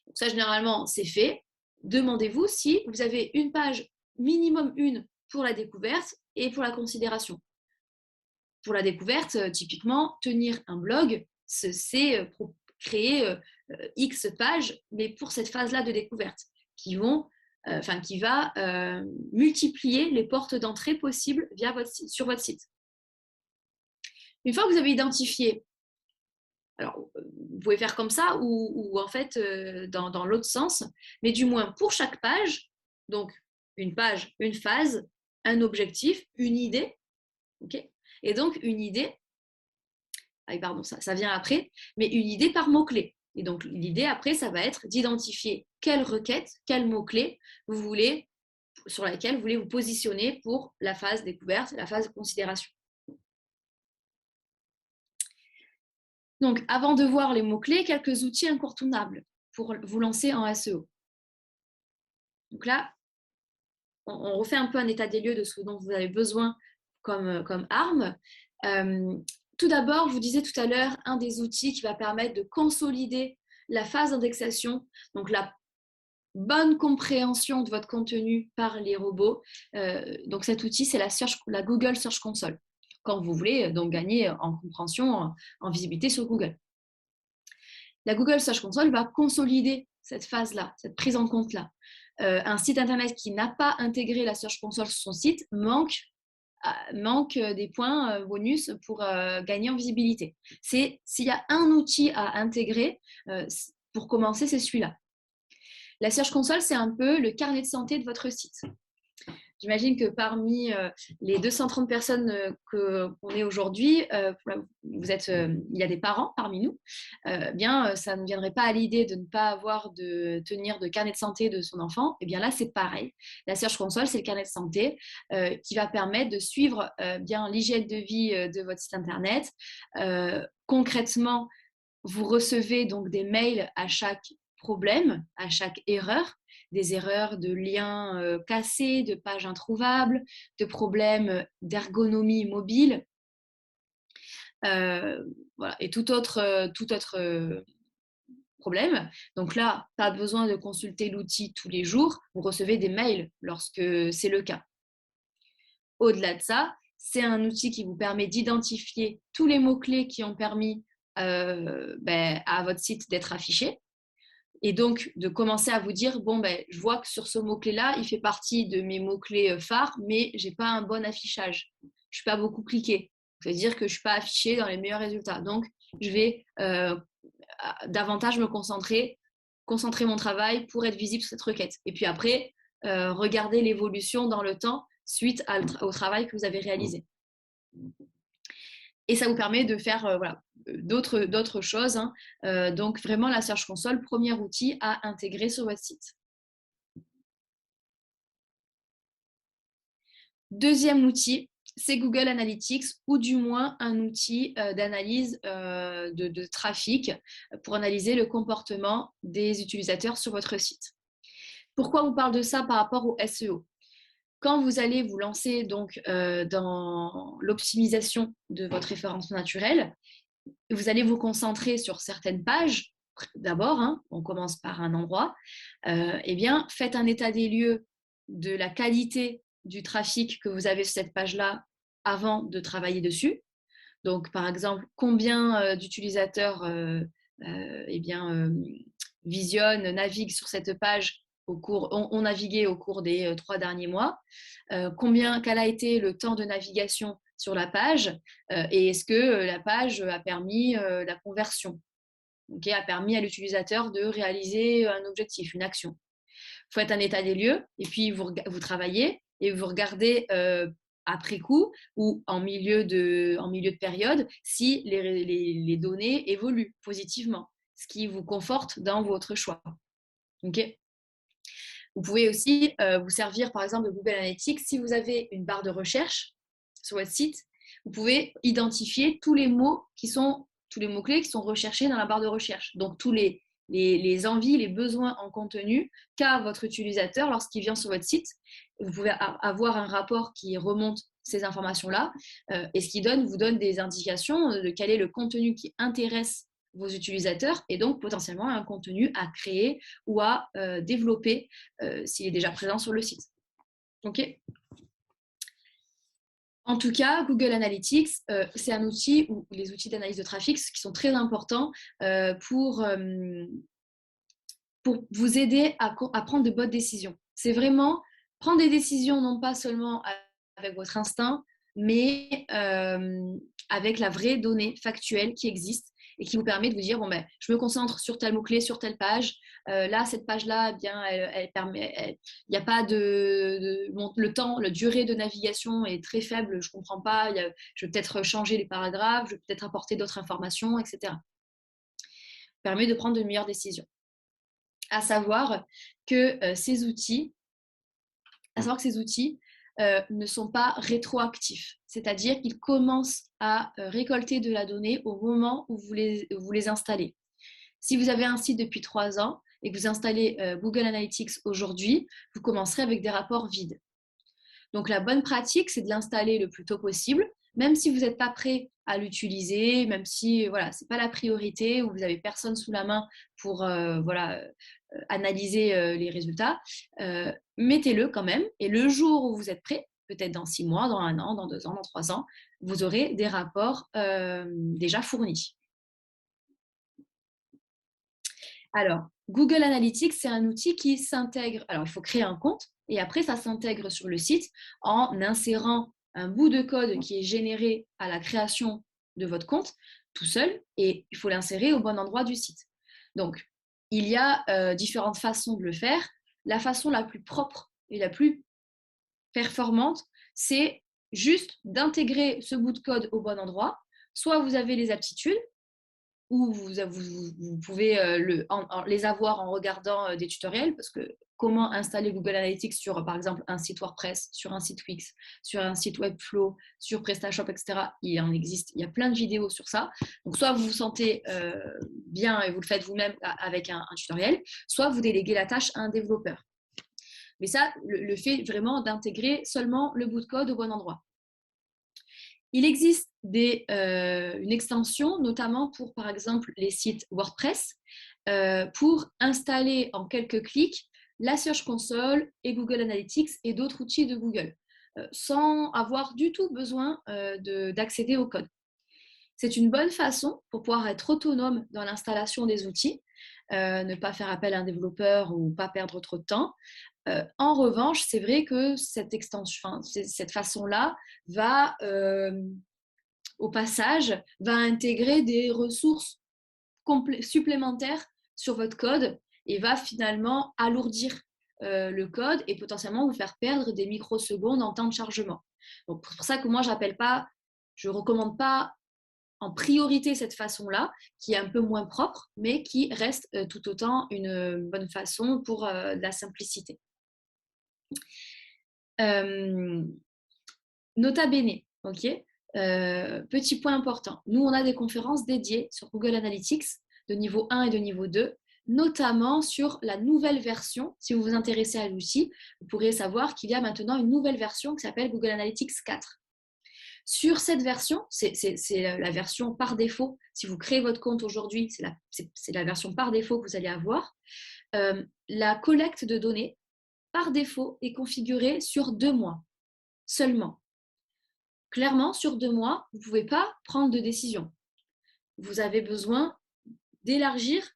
donc ça, généralement, c'est fait. Demandez-vous si vous avez une page, minimum une, pour la découverte et pour la considération. Pour la découverte, typiquement, tenir un blog, c'est créer X pages, mais pour cette phase-là de découverte, qui va multiplier les portes d'entrée possibles sur votre site. Une fois que vous avez identifié, alors vous pouvez faire comme ça ou en fait dans l'autre sens, mais du moins pour chaque page, donc une page, une phase, un objectif, une idée, okay, et donc une idée, ça vient après, mais une idée par mot-clé. Et donc l'idée après, ça va être d'identifier quelle requête, quel mot-clé sur laquelle vous voulez vous positionner pour la phase découverte, la phase de considération. Donc avant de voir les mots-clés, quelques outils incontournables pour vous lancer en SEO. Donc là, on refait un peu un état des lieux de ce dont vous avez besoin comme arme. Tout d'abord, je vous disais tout à l'heure, un des outils qui va permettre de consolider la phase d'indexation, donc la bonne compréhension de votre contenu par les robots. Donc cet outil, c'est la Google Search Console, quand vous voulez donc gagner en compréhension, en visibilité sur Google. La Google Search Console va consolider cette phase-là, cette prise en compte-là. Un site internet qui n'a pas intégré la Search Console sur son site manque des points bonus pour gagner en visibilité. S'il y a un outil à intégrer, pour commencer, c'est celui-là. La Search Console, c'est un peu le carnet de santé de votre site. J'imagine que parmi les 230 personnes qu'on est aujourd'hui, il y a des parents parmi nous, ça ne viendrait pas à l'idée de ne pas avoir de tenir de carnet de santé de son enfant. Et bien là, c'est pareil. La Search Console, c'est le carnet de santé qui va permettre de suivre bien l'hygiène de vie de votre site internet. Concrètement, vous recevez donc des mails à chaque problème, à chaque erreur, des erreurs de liens cassés, de pages introuvables, de problèmes d'ergonomie mobile, voilà, et tout autre problème. Donc là, pas besoin de consulter l'outil tous les jours, vous recevez des mails lorsque c'est le cas. Au-delà de ça, c'est un outil qui vous permet d'identifier tous les mots-clés qui ont permis à votre site d'être affiché. Et donc, de commencer à vous dire, je vois que sur ce mot-clé-là, il fait partie de mes mots-clés phares, mais je n'ai pas un bon affichage. Je ne suis pas beaucoup cliquée. Ça veut dire que je ne suis pas affichée dans les meilleurs résultats. Donc, je vais davantage me concentrer mon travail pour être visible sur cette requête. Et puis après, regarder l'évolution dans le temps suite au travail que vous avez réalisé. Et ça vous permet de faire d'autres choses. Donc, vraiment, la Search Console, premier outil à intégrer sur votre site. Deuxième outil, c'est Google Analytics, ou du moins un outil d'analyse de trafic pour analyser le comportement des utilisateurs sur votre site. Pourquoi on parle de ça par rapport au SEO ? Quand vous allez vous lancer donc dans l'optimisation de votre référencement naturel, vous allez vous concentrer sur certaines pages. D'abord, on commence par un endroit. Faites un état des lieux de la qualité du trafic que vous avez sur cette page-là avant de travailler dessus. Donc, par exemple, combien d'utilisateurs visionnent, naviguent sur cette page ont navigué au cours des 3 derniers mois, quel a été le temps de navigation sur la page, et est-ce que la page a permis la conversion, a permis à l'utilisateur de réaliser un objectif, une action. Vous faites un état des lieux et puis vous travaillez et vous regardez après coup ou en milieu de période si les données évoluent positivement, ce qui vous conforte dans votre choix. Vous pouvez aussi vous servir par exemple de Google Analytics. Si vous avez une barre de recherche sur votre site, vous pouvez identifier tous les mots-clés qui sont recherchés dans la barre de recherche. Donc tous les envies, les besoins en contenu qu'a votre utilisateur lorsqu'il vient sur votre site. Vous pouvez avoir un rapport qui remonte ces informations-là et ce qui vous donne des indications de quel est le contenu qui intéresse vos utilisateurs et donc potentiellement un contenu à créer ou à développer s'il est déjà présent sur le site. En tout cas, Google Analytics, c'est un outil, ou les outils d'analyse de trafic qui sont très importants pour vous aider à prendre de bonnes décisions. C'est vraiment prendre des décisions non pas seulement avec votre instinct, mais avec la vraie donnée factuelle qui existe et qui vous permet de vous dire, je me concentre sur tel mot-clé, sur telle page. Là, cette page-là, elle permet, il n'y a pas le temps, la durée de navigation est très faible, je ne comprends pas, je vais peut-être changer les paragraphes, je vais peut-être apporter d'autres informations, etc. Ça permet de prendre de meilleures décisions. À savoir que ces outils ne sont pas rétroactifs, c'est-à-dire qu'ils commencent à récolter de la donnée au moment où vous les installez. Si vous avez un site depuis 3 ans et que vous installez Google Analytics aujourd'hui, vous commencerez avec des rapports vides. Donc la bonne pratique, c'est de l'installer le plus tôt possible, même si vous n'êtes pas prêt à l'utiliser, même si ce n'est pas la priorité ou vous n'avez personne sous la main pour analyser les résultats, mettez-le quand même. Et le jour où vous êtes prêt, peut-être dans 6 mois, dans 1 an, dans 2 ans, dans 3 ans, vous aurez des rapports déjà fournis. Alors, Google Analytics, c'est un outil qui s'intègre. Alors, il faut créer un compte et après, ça s'intègre sur le site en insérant un bout de code qui est généré à la création de votre compte tout seul et il faut l'insérer au bon endroit du site. Donc, il y a différentes façons de le faire. La façon la plus propre et la plus performante, c'est juste d'intégrer ce bout de code au bon endroit. Soit vous avez les aptitudes, ou vous pouvez les avoir en regardant des tutoriels, parce que comment installer Google Analytics sur, par exemple, un site WordPress, sur un site Wix, sur un site Webflow, sur PrestaShop, etc. Il en existe, il y a plein de vidéos sur ça. Donc, soit vous vous sentez bien et vous le faites vous-même avec un tutoriel, soit vous déléguez la tâche à un développeur. Mais ça, le fait vraiment d'intégrer seulement le bout de code au bon endroit. Il existe une extension, notamment pour, par exemple, les sites WordPress, pour installer en quelques clics la Search Console et Google Analytics et d'autres outils de Google, sans avoir du tout besoin d'accéder au code. C'est une bonne façon pour pouvoir être autonome dans l'installation des outils, ne pas faire appel à un développeur ou pas perdre trop de temps. En revanche, c'est vrai que cette façon-là va, au passage, va intégrer des ressources supplémentaires sur votre code et va finalement alourdir le code et potentiellement vous faire perdre des microsecondes en temps de chargement. Donc, c'est pour ça que moi, je ne recommande pas en priorité cette façon-là, qui est un peu moins propre, mais qui reste tout autant une bonne façon pour de la simplicité. Nota bene, ok. Petit point important, nous on a des conférences dédiées sur Google Analytics de niveau 1 et de niveau 2, notamment sur la nouvelle version. Si vous vous intéressez à l'outil, vous pourrez savoir qu'il y a maintenant une nouvelle version qui s'appelle Google Analytics 4. Sur cette version, c'est la version par défaut. Si vous créez votre compte aujourd'hui, c'est la version par défaut que vous allez avoir. La collecte de données, par défaut, est configurée sur 2 mois seulement. Clairement, sur 2 mois, vous ne pouvez pas prendre de décision. Vous avez besoin d'élargir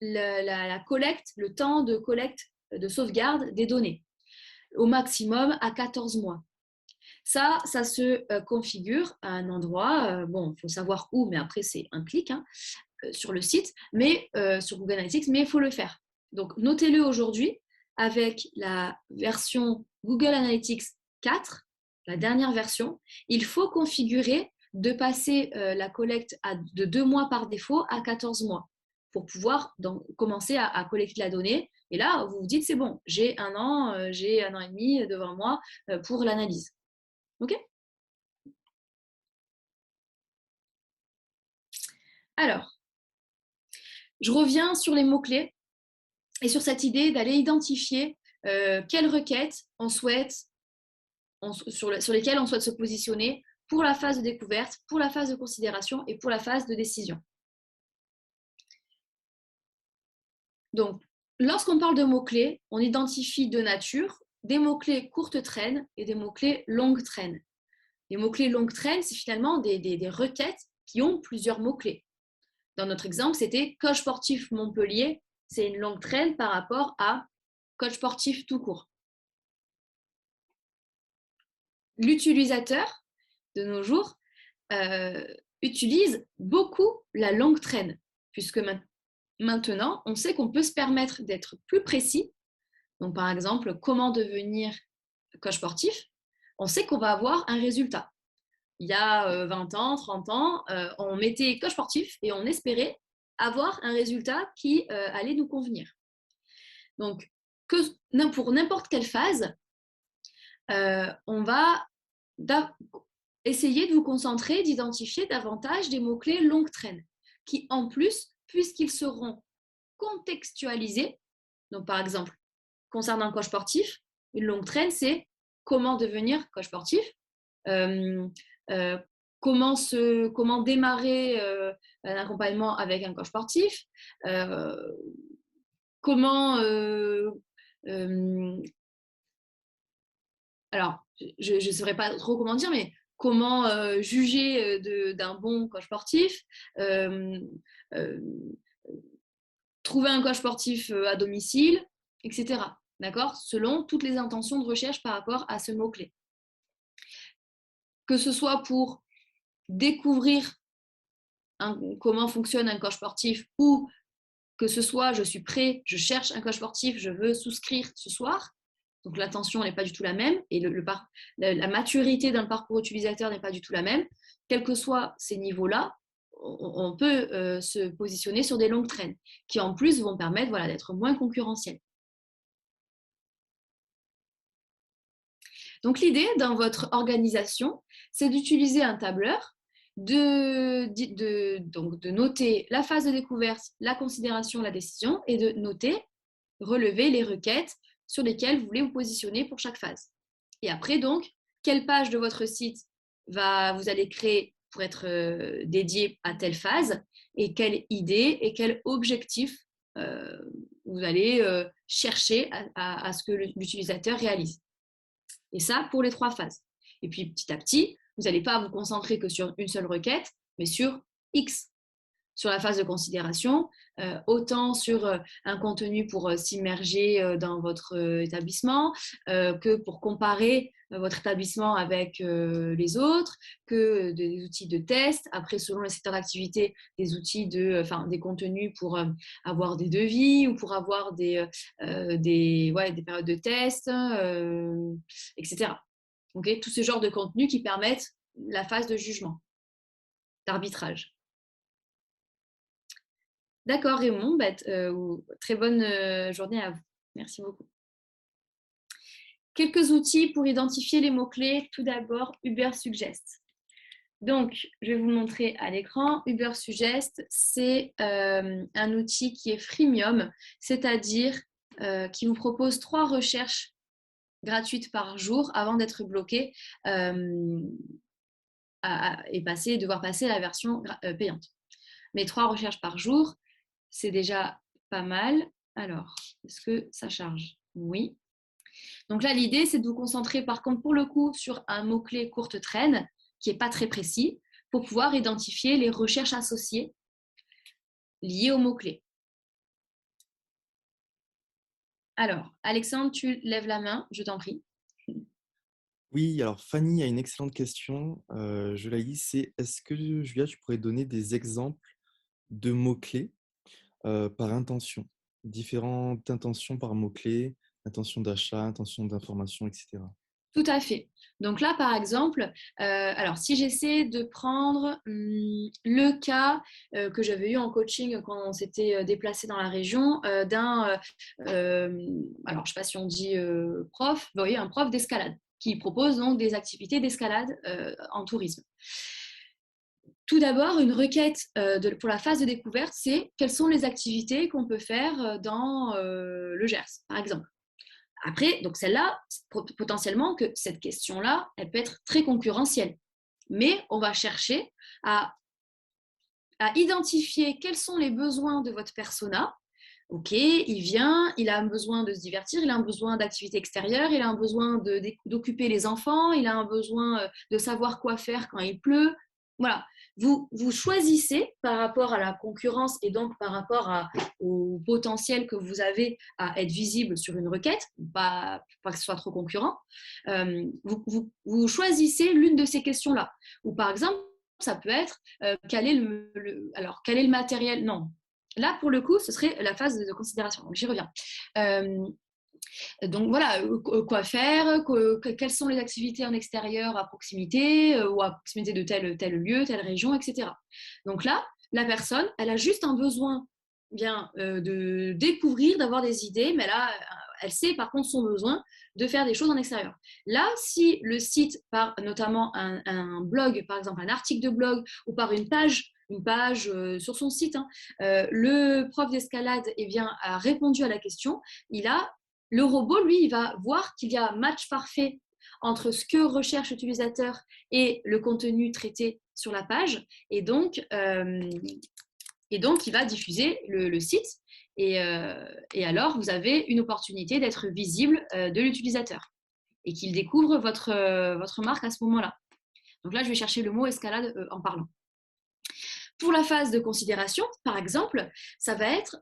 la collecte, le temps de collecte, de sauvegarde des données, au maximum à 14 mois. Ça se configure à un endroit, bon, il faut savoir où, mais après c'est un clic sur le site, mais sur Google Analytics, mais il faut le faire. Donc notez-le aujourd'hui avec la version Google Analytics 4, la dernière version, il faut configurer de passer la collecte de 2 mois par défaut à 14 mois pour pouvoir donc, commencer à collecter la donnée. Et là, vous vous dites, c'est bon, j'ai 1 an, j'ai 1 an et demi devant moi pour l'analyse. OK? Alors, je reviens sur les mots-clés et sur cette idée d'aller identifier quelles requêtes on souhaite, sur lesquelles on souhaite se positionner pour la phase de découverte, pour la phase de considération et pour la phase de décision. Donc, lorsqu'on parle de mots-clés, on identifie de nature des mots-clés courte traîne et des mots-clés longue traîne. Les mots-clés longue traîne, c'est finalement des requêtes qui ont plusieurs mots-clés. Dans notre exemple, c'était coach sportif Montpellier. C'est une longue traîne par rapport à coach sportif tout court. L'utilisateur, de nos jours, utilise beaucoup la longue traîne, puisque maintenant, on sait qu'on peut se permettre d'être plus précis. Donc, par exemple, comment devenir coach sportif? On sait qu'on va avoir un résultat. Il y a 20 ans, 30 ans, on mettait coach sportif et on espérait avoir un résultat qui allait nous convenir. Donc, pour n'importe quelle phase, on va essayer de vous concentrer, d'identifier davantage des mots-clés longue traîne, qui en plus, puisqu'ils seront contextualisés, donc par exemple, concernant le coach sportif, une longue traîne, c'est comment devenir coach sportif, comment démarrer un accompagnement avec un coach sportif, comment alors je ne saurais pas trop comment dire, mais comment juger d'un bon coach sportif, trouver un coach sportif à domicile, etc. D'accord? Selon toutes les intentions de recherche par rapport à ce mot-clé. Que ce soit pour découvrir comment fonctionne un coach sportif ou que ce soit je suis prêt, je cherche un coach sportif, je veux souscrire ce soir. Donc l'attention n'est pas du tout la même et la maturité dans le parcours utilisateur n'est pas du tout la même. Quels que soient ces niveaux-là, on peut se positionner sur des longues traînes qui en plus vont permettre d'être moins concurrentiels. Donc l'idée dans votre organisation, c'est d'utiliser un tableur, de noter la phase de découverte, la considération, la décision et de noter, relever les requêtes sur lesquelles vous voulez vous positionner pour chaque phase. Et après donc, quelle page de votre site vous allez créer pour être dédiée à telle phase et quelle idée et quel objectif vous allez chercher à ce que l'utilisateur réalise. Et ça, pour les 3 phases. Et puis, petit à petit, vous n'allez pas vous concentrer que sur une seule requête, mais sur X. Sur la phase de considération, autant sur un contenu pour s'immerger dans votre établissement, que pour comparer votre établissement avec les autres, que des outils de test. Après, selon le secteur d'activité, des outils des contenus pour avoir des devis ou pour avoir des périodes de test, etc. Okay, tout ce genre de contenus qui permettent la phase de jugement, d'arbitrage. D'accord, Raymond. Très bonne journée à vous. Merci beaucoup. Quelques outils pour identifier les mots-clés. Tout d'abord, Ubersuggest. Donc, je vais vous montrer à l'écran. Ubersuggest, c'est un outil qui est freemium, c'est-à-dire qui vous propose 3 recherches gratuites par jour avant d'être bloqué et devoir passer à la version payante. Mais 3 recherches par jour, c'est déjà pas mal. Alors, est-ce que ça charge? Oui. Donc là, l'idée, c'est de vous concentrer, par contre, pour le coup, sur un mot-clé courte traîne, qui n'est pas très précis, pour pouvoir identifier les recherches associées liées au mot-clé. Alors, Alexandre, tu lèves la main, je t'en prie. Oui, alors Fanny a une excellente question. Je la lis, c'est est-ce que, Julia, tu pourrais donner des exemples de mots-clés par intention? Différentes intentions par mot-clé, intention d'achat, intention d'information, etc. Tout à fait. Donc là, par exemple, alors si j'essaie de prendre le cas que j'avais eu en coaching quand on s'était déplacé dans la région alors je ne sais pas si on dit prof, vous voyez, un prof d'escalade qui propose donc des activités d'escalade en tourisme. Tout d'abord, une requête pour la phase de découverte, c'est quelles sont les activités qu'on peut faire dans le Gers, par exemple. Après, donc celle-là, potentiellement que cette question-là, elle peut être très concurrentielle. Mais on va chercher à identifier quels sont les besoins de votre persona. Ok, il vient, il a un besoin de se divertir, il a un besoin d'activité extérieure, il a un besoin d'occuper les enfants, il a un besoin de savoir quoi faire quand il pleut. Voilà, vous choisissez par rapport à la concurrence et donc par rapport au potentiel que vous avez à être visible sur une requête, pas que ce soit trop concurrent, vous choisissez l'une de ces questions-là. Ou par exemple, ça peut être quel est le matériel? Non. Là, pour le coup, ce serait la phase de considération. Donc, j'y reviens. Donc voilà, quoi faire, quelles sont les activités en extérieur à proximité ou à proximité de tel lieu, telle région, etc. Donc là, la personne, elle a juste un besoin de découvrir, d'avoir des idées, mais là, elle sait par contre son besoin de faire des choses en extérieur. Là, si le site, par notamment un blog, par exemple un article de blog ou par une page sur son site, le prof d'escalade a répondu à la question, le robot, lui, il va voir qu'il y a un match parfait entre ce que recherche l'utilisateur et le contenu traité sur la page. Et donc il va diffuser le site. Et alors, vous avez une opportunité d'être visible de l'utilisateur et qu'il découvre votre marque à ce moment-là. Donc là, je vais chercher le mot escalade en parlant. Pour la phase de considération, par exemple, ça va être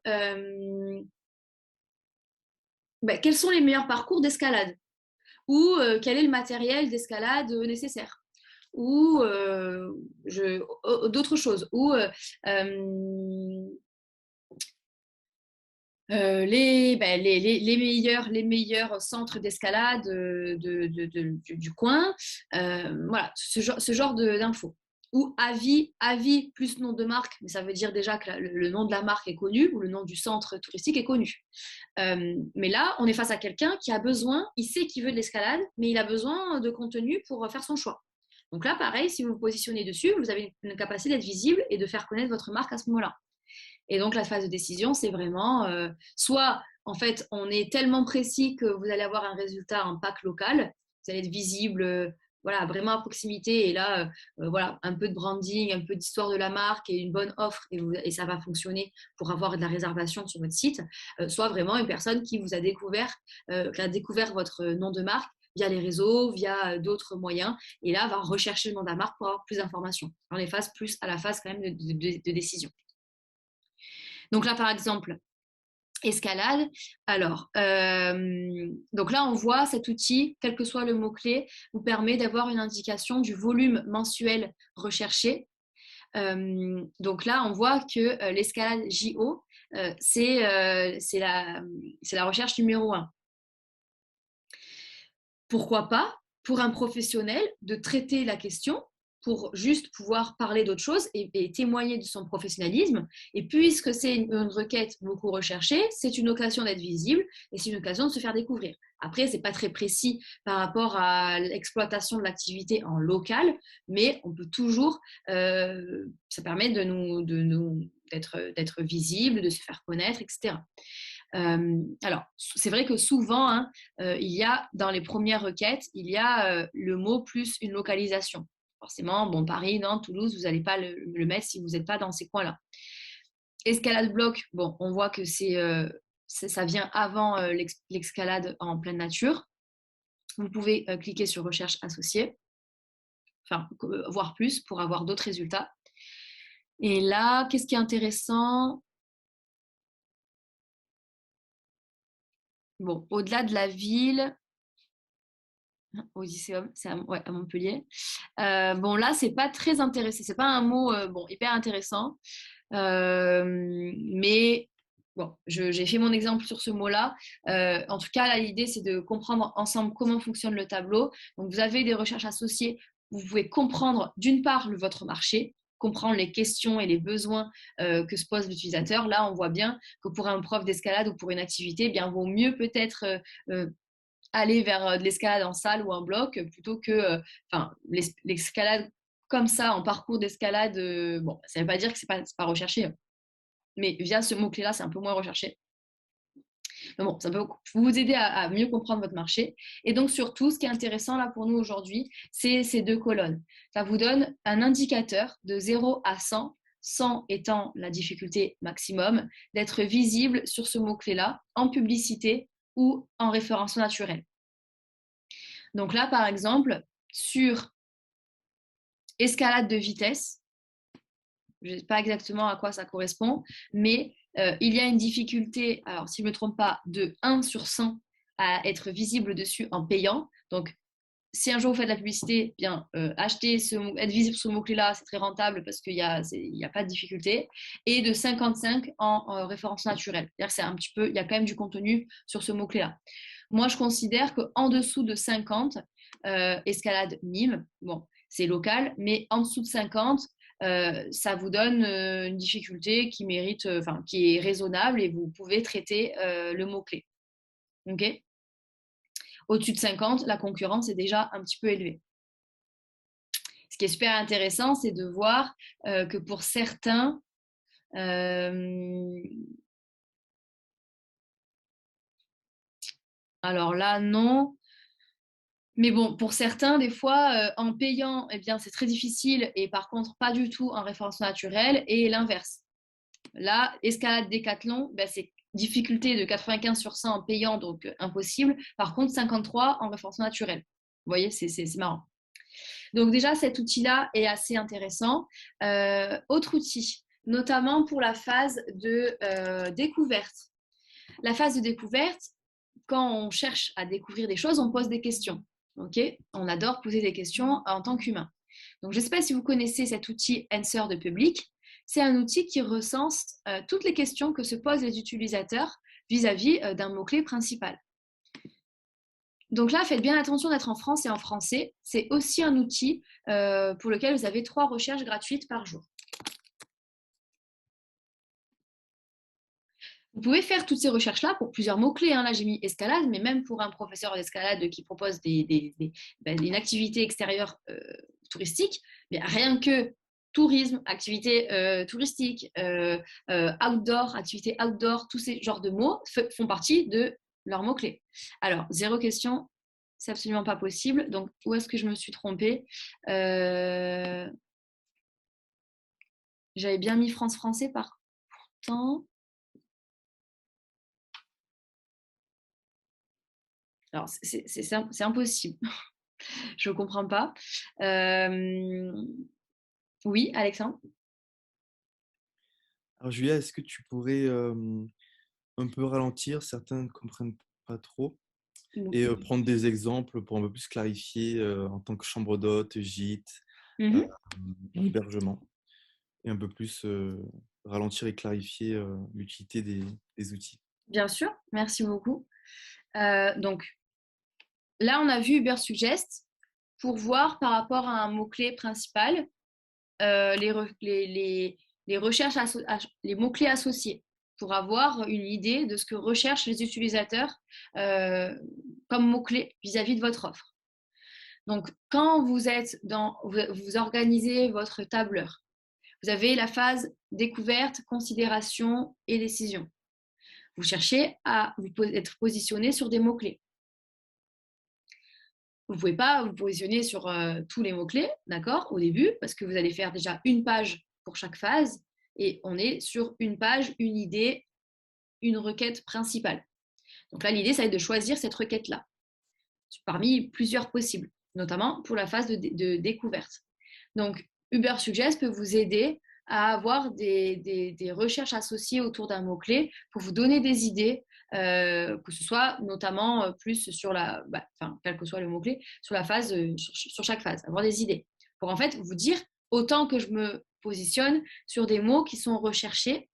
quels sont les meilleurs parcours d'escalade ou quel est le matériel d'escalade nécessaire ou d'autres choses ou les meilleurs centres d'escalade du coin, voilà, ce genre d'infos. Ou avis plus nom de marque, mais ça veut dire déjà que le nom de la marque est connu ou le nom du centre touristique est connu. Mais là, on est face à quelqu'un qui a besoin, il sait qu'il veut de l'escalade, mais il a besoin de contenu pour faire son choix. Donc là, pareil, si vous vous positionnez dessus, vous avez une capacité d'être visible et de faire connaître votre marque à ce moment-là. Et donc, la phase de décision, c'est vraiment soit, en fait, on est tellement précis que vous allez avoir un résultat en pack local, vous allez être visible, voilà, vraiment à proximité. Et là, voilà, un peu de branding, un peu d'histoire de la marque et une bonne offre, et ça va fonctionner pour avoir de la réservation sur votre site. Soit vraiment une personne qui vous a découvert, qui a découvert votre nom de marque via les réseaux, via d'autres moyens, et là, va rechercher le nom de la marque pour avoir plus d'informations. On les phase plus à la phase quand même de décision. Donc là, par exemple, escalade. Alors, donc là, on voit cet outil, quel que soit le mot-clé, vous permet d'avoir une indication du volume mensuel recherché. Donc là, on voit que l'escalade JO, c'est la recherche numéro 1. Pourquoi pas, pour un professionnel, de traiter la question pour juste pouvoir parler d'autre chose et témoigner de son professionnalisme. Et puisque c'est une requête beaucoup recherchée, c'est une occasion d'être visible et c'est une occasion de se faire découvrir. Après, ce n'est pas très précis par rapport à l'exploitation de l'activité en local, mais on peut toujours, ça permet d'être visible, de se faire connaître, etc. Alors, c'est vrai que souvent, il y a dans les premières requêtes, il y a le mot plus une localisation. Forcément, bon, Paris, Nantes, Toulouse, vous n'allez pas le mettre si vous n'êtes pas dans ces coins-là. Escalade bloc, bon, on voit que ça vient avant l'escalade en pleine nature. Vous pouvez cliquer sur recherche associée, enfin, voir plus pour avoir d'autres résultats. Et là, qu'est-ce qui est intéressant ? Bon, au-delà de la ville, Odysseum, c'est à Montpellier. Bon, là, c'est pas très intéressant. C'est pas un mot hyper intéressant. Mais bon, j'ai fait mon exemple sur ce mot-là. En tout cas, là, l'idée, c'est de comprendre ensemble comment fonctionne le tableau. Donc, vous avez des recherches associées. Vous pouvez comprendre, d'une part, votre marché, comprendre les questions et les besoins que se pose l'utilisateur. Là, on voit bien que pour un prof d'escalade ou pour une activité, bien, vaut mieux peut-être aller vers de l'escalade en salle ou en bloc plutôt que l'escalade comme ça en parcours d'escalade. Bon, ça ne veut pas dire que c'est pas recherché, mais via ce mot-clé-là, c'est un peu moins recherché. Mais bon, ça peut vous aider à mieux comprendre votre marché. Et donc, surtout, ce qui est intéressant là pour nous aujourd'hui, c'est ces deux colonnes. Ça vous donne un indicateur de 0 à 100, 100 étant la difficulté maximum, d'être visible sur ce mot-clé-là en publicité ou en référencement naturel. Donc là, par exemple, sur escalade de vitesse, je ne sais pas exactement à quoi ça correspond, mais il y a une difficulté, alors si je ne me trompe pas, de 1 sur 100 à être visible dessus en payant. Donc, si un jour vous faites de la publicité, bien, être visible sur ce mot-clé-là, c'est très rentable parce qu'il n'y a pas de difficulté. Et de 55 en référence naturelle. C'est-à-dire que c'est un petit peu, il y a quand même du contenu sur ce mot-clé-là. Moi, je considère qu'en dessous de 50, escalade mime, bon, c'est local, mais en dessous de 50, ça vous donne une difficulté qui mérite, qui est raisonnable et vous pouvez traiter le mot-clé. Ok ? Au-dessus de 50, la concurrence est déjà un petit peu élevée. Ce qui est super intéressant, c'est de voir que pour certains, alors là, non. Mais bon, pour certains, des fois, en payant, eh bien, c'est très difficile et par contre, pas du tout en référencement naturel et l'inverse. Là, escalade décathlon, ben, c'est difficulté de 95 sur 100 en payant, donc impossible. Par contre, 53 en référencement naturel. Vous voyez, c'est marrant. Donc déjà, cet outil-là est assez intéressant. Autre outil, notamment pour la phase de découverte. La phase de découverte, quand on cherche à découvrir des choses, on pose des questions. Okay, on adore poser des questions en tant qu'humain. Donc, je ne sais pas si vous connaissez cet outil Answer de Public. C'est un outil qui recense toutes les questions que se posent les utilisateurs vis-à-vis d'un mot-clé principal. Donc là, faites bien attention d'être en France et en français. C'est aussi un outil pour lequel vous avez 3 recherches gratuites par jour. Vous pouvez faire toutes ces recherches-là pour plusieurs mots-clés. Hein. Là, j'ai mis escalade, mais même pour un professeur d'escalade qui propose une activité extérieure touristique, mais rien que tourisme, activité touristique, outdoor, activité outdoor, tous ces genres de mots font partie de leurs mots-clés. Alors, 0 question, c'est absolument pas possible. Donc, où est-ce que je me suis trompée? J'avais bien mis France-Français pourtant. Alors, c'est impossible. Je ne comprends pas. Oui, Alexandre? Alors Julia, est-ce que tu pourrais un peu ralentir? Certains ne comprennent pas trop. Et prendre des exemples pour un peu plus clarifier en tant que chambre d'hôte, gîte, hébergement. Et un peu plus ralentir et clarifier l'utilité des outils. Bien sûr, merci beaucoup. Donc, là, on a vu Uber Suggest pour voir par rapport à un mot-clé principal les recherches, les mots-clés associés pour avoir une idée de ce que recherchent les utilisateurs comme mots-clés vis-à-vis de votre offre. Donc, quand vous organisez votre tableur, vous avez la phase découverte, considération et décision. Vous cherchez à être positionné sur des mots-clés. Vous ne pouvez pas vous positionner sur tous les mots-clés, d'accord, au début, parce que vous allez faire déjà une page pour chaque phase, et on est sur une page, une idée, une requête principale. Donc là, l'idée, ça va être de choisir cette requête-là, parmi plusieurs possibles, notamment pour la phase de découverte. Donc, Uber Suggest peut vous aider à avoir des recherches associées autour d'un mot-clé pour vous donner des idées, que ce soit notamment plus sur quel que soit le mot-clé, sur la phase, sur chaque phase, avoir des idées. Pour en fait vous dire, autant que je me positionne sur des mots qui sont recherchés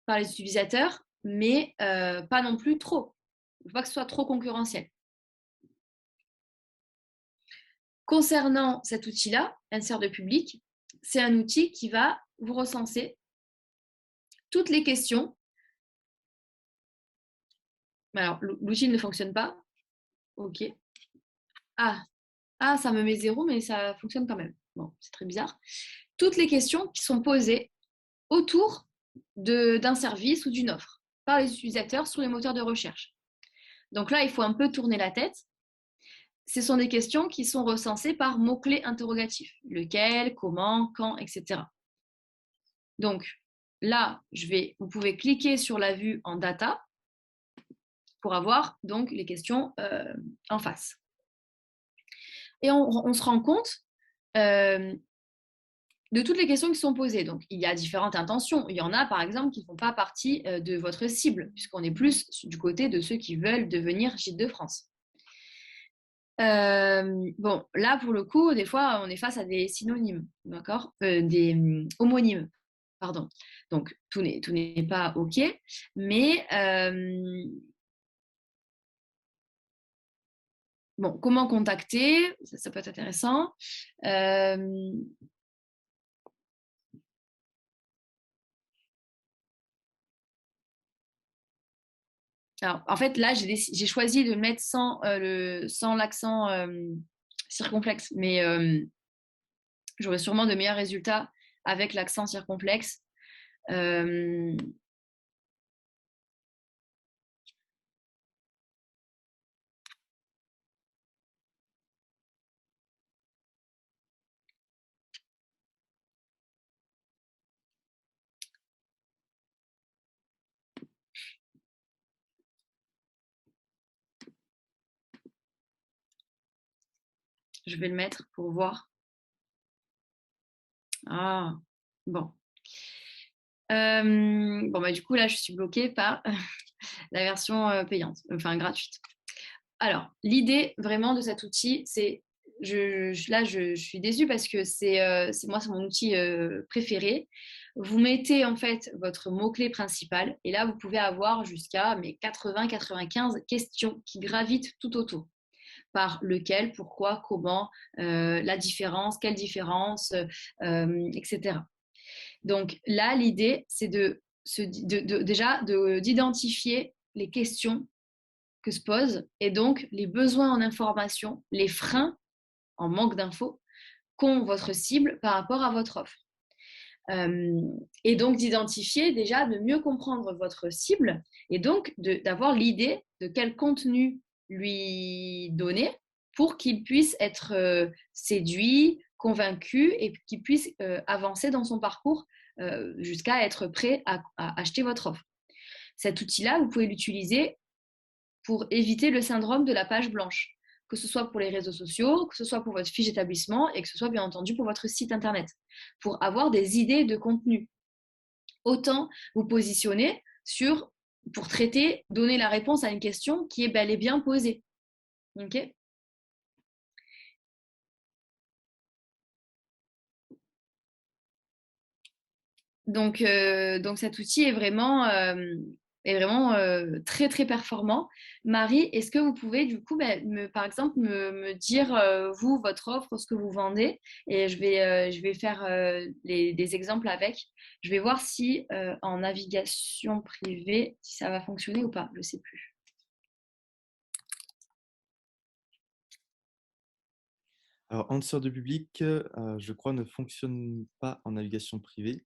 par les utilisateurs, mais pas non plus trop. Il ne faut pas que ce soit trop concurrentiel. Concernant cet outil-là, Insert de Public, c'est un outil qui va vous recenser toutes les questions. Alors, l'outil ne fonctionne pas. OK. Ah, ça me met 0, mais ça fonctionne quand même. Bon, c'est très bizarre. Toutes les questions qui sont posées autour d'un service ou d'une offre par les utilisateurs sur les moteurs de recherche. Donc là, il faut un peu tourner la tête. Ce sont des questions qui sont recensées par mots-clés interrogatifs. Lequel, comment, quand, etc. Donc là, vous pouvez cliquer sur la vue en data pour avoir donc les questions en face. Et on se rend compte de toutes les questions qui sont posées. Donc, il y a différentes intentions. Il y en a, par exemple, qui ne font pas partie de votre cible, puisqu'on est plus du côté de ceux qui veulent devenir Gîte de France. Bon, là, pour le coup, des fois, on est face à des synonymes, d'accord, des homonymes, pardon. Donc, tout n'est pas OK, mais bon, comment contacter, ça peut être intéressant. Alors, en fait, là, j'ai choisi de le mettre sans l'accent circonflexe, mais j'aurai sûrement de meilleurs résultats avec l'accent circonflexe. Je vais le mettre pour voir. Ah, bon. Du coup, là, je suis bloquée par la version payante, enfin gratuite. Alors, l'idée vraiment de cet outil, c'est, je suis déçue parce que c'est mon outil préféré. Vous mettez en fait votre mot-clé principal et là, vous pouvez avoir jusqu'à 80-95 questions qui gravitent tout autour. Par lequel, pourquoi, comment, la différence, quelle différence, etc. Donc là, l'idée, c'est déjà d'identifier les questions que se posent et donc les besoins en information, les freins en manque d'infos qu'ont votre cible par rapport à votre offre. Et donc d'identifier déjà, de mieux comprendre votre cible et donc d'avoir l'idée de quel contenu lui donner pour qu'il puisse être séduit, convaincu et qu'il puisse avancer dans son parcours jusqu'à être prêt à acheter votre offre. Cet outil-là, vous pouvez l'utiliser pour éviter le syndrome de la page blanche, que ce soit pour les réseaux sociaux, que ce soit pour votre fiche d'établissement et que ce soit bien entendu pour votre site internet, pour avoir des idées de contenu. Autant vous positionner pour traiter, donner la réponse à une question qui est bel et bien posée. Ok ? Donc cet outil est vraiment très très performant. Marie, est-ce que vous pouvez du coup, par exemple, me dire vous, votre offre, ce que vous vendez, et je vais faire des exemples avec. Je vais voir si en navigation privée, si ça va fonctionner ou pas. Je ne sais plus. Alors, Answer de public, je crois, ne fonctionne pas en navigation privée.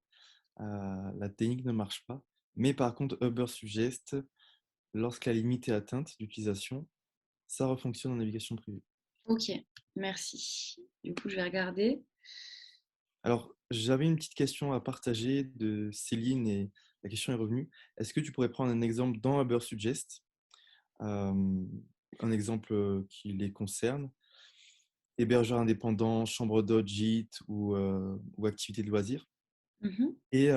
La technique ne marche pas. Mais par contre, Uber Suggest, lorsque la limite est atteinte d'utilisation, ça refonctionne en navigation privée. Ok, merci. Du coup, je vais regarder. Alors, j'avais une petite question à partager de Céline et la question est revenue. Est-ce que tu pourrais prendre un exemple dans Uber Suggest, un exemple qui les concerne, hébergeur indépendant, chambre d'hôte, gîte ou activité de loisirs, et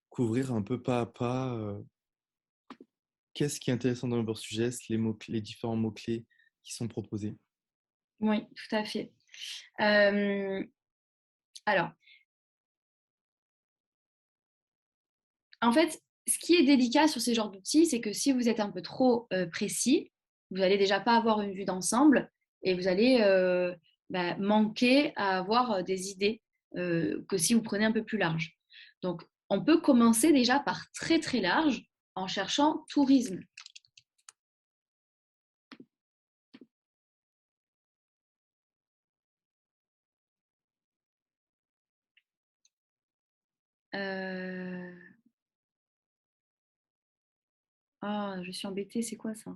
couvrir un peu pas à pas qu'est-ce qui est intéressant dans Uber Suggest, les différents mots-clés qui sont proposés. Oui, tout à fait. Alors, en fait, ce qui est délicat sur ces genres d'outils, c'est que si vous êtes un peu trop précis, vous n'allez déjà pas avoir une vue d'ensemble et vous allez manquer à avoir des idées que si vous prenez un peu plus large. Donc, on peut commencer déjà par très très large en cherchant tourisme. Ah, je suis embêtée, c'est quoi ça ?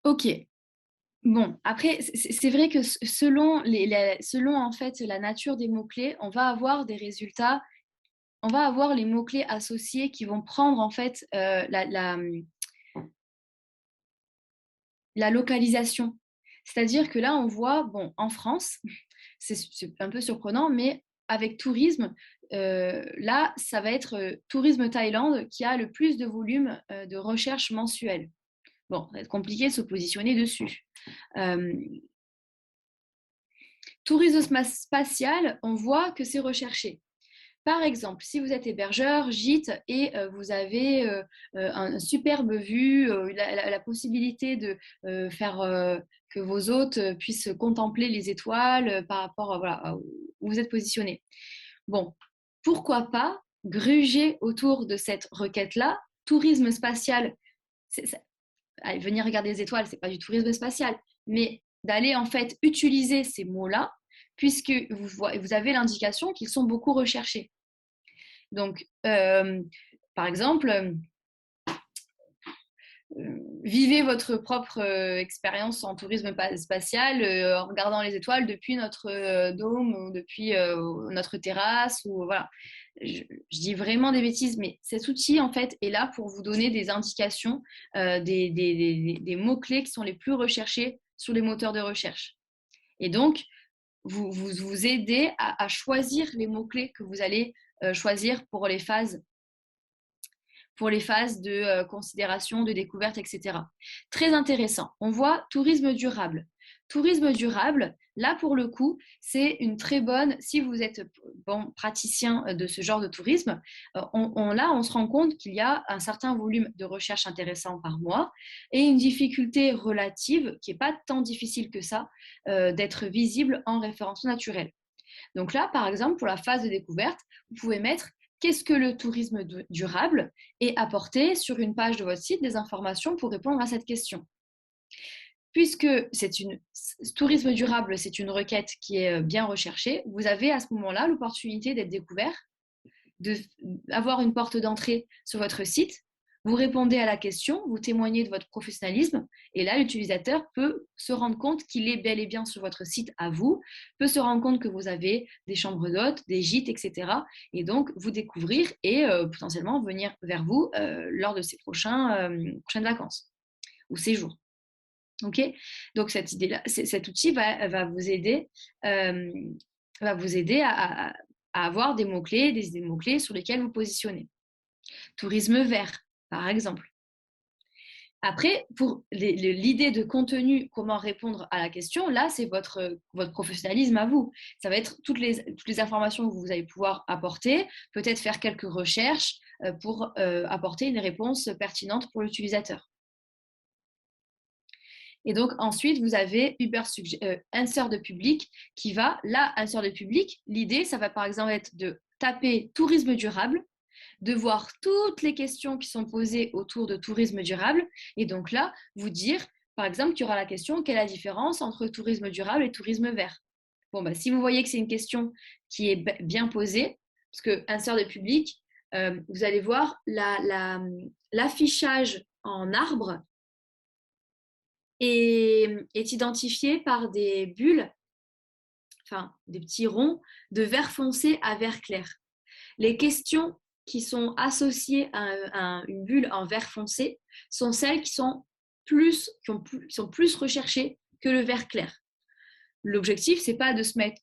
Ok. Bon, après, c'est vrai que selon en fait la nature des mots-clés, on va avoir des résultats, on va avoir les mots-clés associés qui vont prendre en fait la localisation. C'est-à-dire que là, on voit, bon, en France, c'est un peu surprenant, mais avec tourisme, là, ça va être Tourisme Thaïlande qui a le plus de volume de recherche mensuelle. Bon, ça va être compliqué de se positionner dessus. Tourisme spatial, on voit que c'est recherché. Par exemple, si vous êtes hébergeur, gîte, et vous avez un superbe vue, la possibilité de faire que vos hôtes puissent contempler les étoiles par rapport à où vous êtes positionné. Bon, pourquoi pas gruger autour de cette requête-là, tourisme spatial, venir regarder les étoiles, ce n'est pas du tourisme spatial, mais d'aller en fait utiliser ces mots-là, puisque vous avez l'indication qu'ils sont beaucoup recherchés. Donc, par exemple, vivez votre propre expérience en tourisme spatial en regardant les étoiles depuis notre dôme ou depuis notre terrasse. Ou, voilà. Je dis vraiment des bêtises, mais cet outil, en fait, est là pour vous donner des indications, des mots-clés qui sont les plus recherchés sur les moteurs de recherche. Et donc, vous aidez à choisir les mots-clés que vous allez choisir pour les phases de considération, de découverte, etc. Très intéressant. On voit tourisme durable. Tourisme durable, là pour le coup, c'est une très bonne, si vous êtes bon praticien de ce genre de tourisme, là on se rend compte qu'il y a un certain volume de recherche intéressant par mois et une difficulté relative qui n'est pas tant difficile que ça d'être visible en référence naturelle. Donc là, par exemple, pour la phase de découverte, vous pouvez mettre qu'est-ce que le tourisme durable et apporter sur une page de votre site des informations pour répondre à cette question. Puisque tourisme durable, c'est une requête qui est bien recherchée, vous avez à ce moment-là l'opportunité d'être découvert, d'avoir une porte d'entrée sur votre site. Vous répondez à la question, vous témoignez de votre professionnalisme et là, l'utilisateur peut se rendre compte qu'il est bel et bien sur votre site à vous, peut se rendre compte que vous avez des chambres d'hôtes, des gîtes, etc. Et donc, vous découvrir et potentiellement venir vers vous lors de ces prochaines vacances ou séjours. Ok, donc cette idée-là, cet outil va vous aider, à avoir des mots-clés, des idées mots-clés sur lesquels vous positionnez. Tourisme vert, par exemple. Après, pour l'idée de contenu, comment répondre à la question, là, c'est votre professionnalisme à vous. Ça va être toutes les informations que vous allez pouvoir apporter, peut-être faire quelques recherches pour apporter une réponse pertinente pour l'utilisateur. Et donc, ensuite, vous avez insert de public qui va, là, insert de public, l'idée, ça va par exemple être de taper tourisme durable, de voir toutes les questions qui sont posées autour de tourisme durable. Et donc là, vous dire, par exemple, qu'il y aura la question, quelle est la différence entre tourisme durable et tourisme vert? Bon, bah, si vous voyez que c'est une question qui est bien posée, parce que insert de public, vous allez voir l'affichage en arbre est identifié par des bulles, enfin des petits ronds de vert foncé à vert clair. Les questions qui sont associées à une bulle en vert foncé sont celles qui sont plus recherchées que le vert clair. L'objectif, c'est pas de se mettre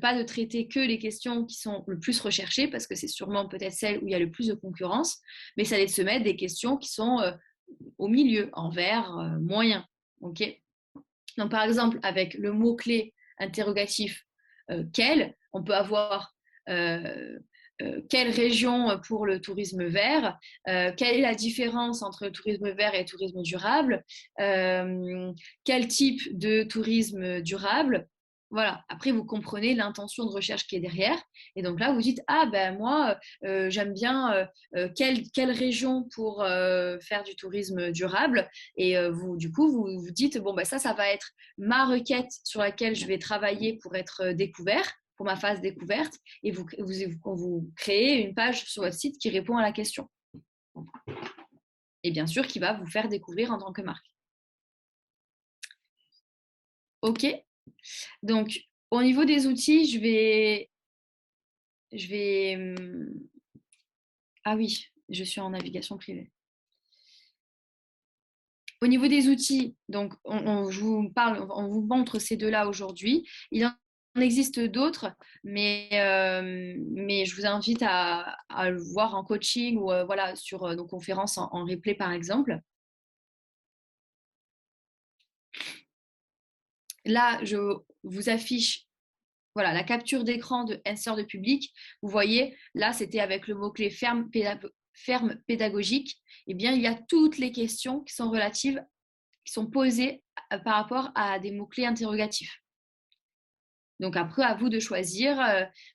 pas de traiter que les questions qui sont le plus recherchées, parce que c'est sûrement peut-être celles où il y a le plus de concurrence, mais ça va être de se mettre des questions qui sont au milieu, en vert moyen. Okay, donc, par exemple, avec le mot-clé interrogatif quel, on peut avoir quelle région pour le tourisme vert, quelle est la différence entre le tourisme vert et le tourisme durable, quel type de tourisme durable. Voilà, après vous comprenez l'intention de recherche qui est derrière. Et donc là, vous dites, ah ben moi, j'aime bien quelle région pour faire du tourisme durable. Et du coup, vous dites, bon ben ça va être ma requête sur laquelle je vais travailler pour être découvert, pour ma phase découverte, et vous créez une page sur votre site qui répond à la question. Et bien sûr, qui va vous faire découvrir en tant que marque. Ok. Donc, au niveau des outils, je vais... Ah oui, je suis en navigation privée. Au niveau des outils, donc on vous montre ces deux-là aujourd'hui. Il en existe d'autres, mais je vous invite à le voir en coaching ou voilà, sur nos conférences en replay, par exemple. Là, je vous affiche voilà, la capture d'écran de insert de public. Vous voyez, là, c'était avec le mot-clé ferme pédagogique. Eh bien, il y a toutes les questions qui sont relatives, qui sont posées par rapport à des mots-clés interrogatifs. Donc après, à vous de choisir.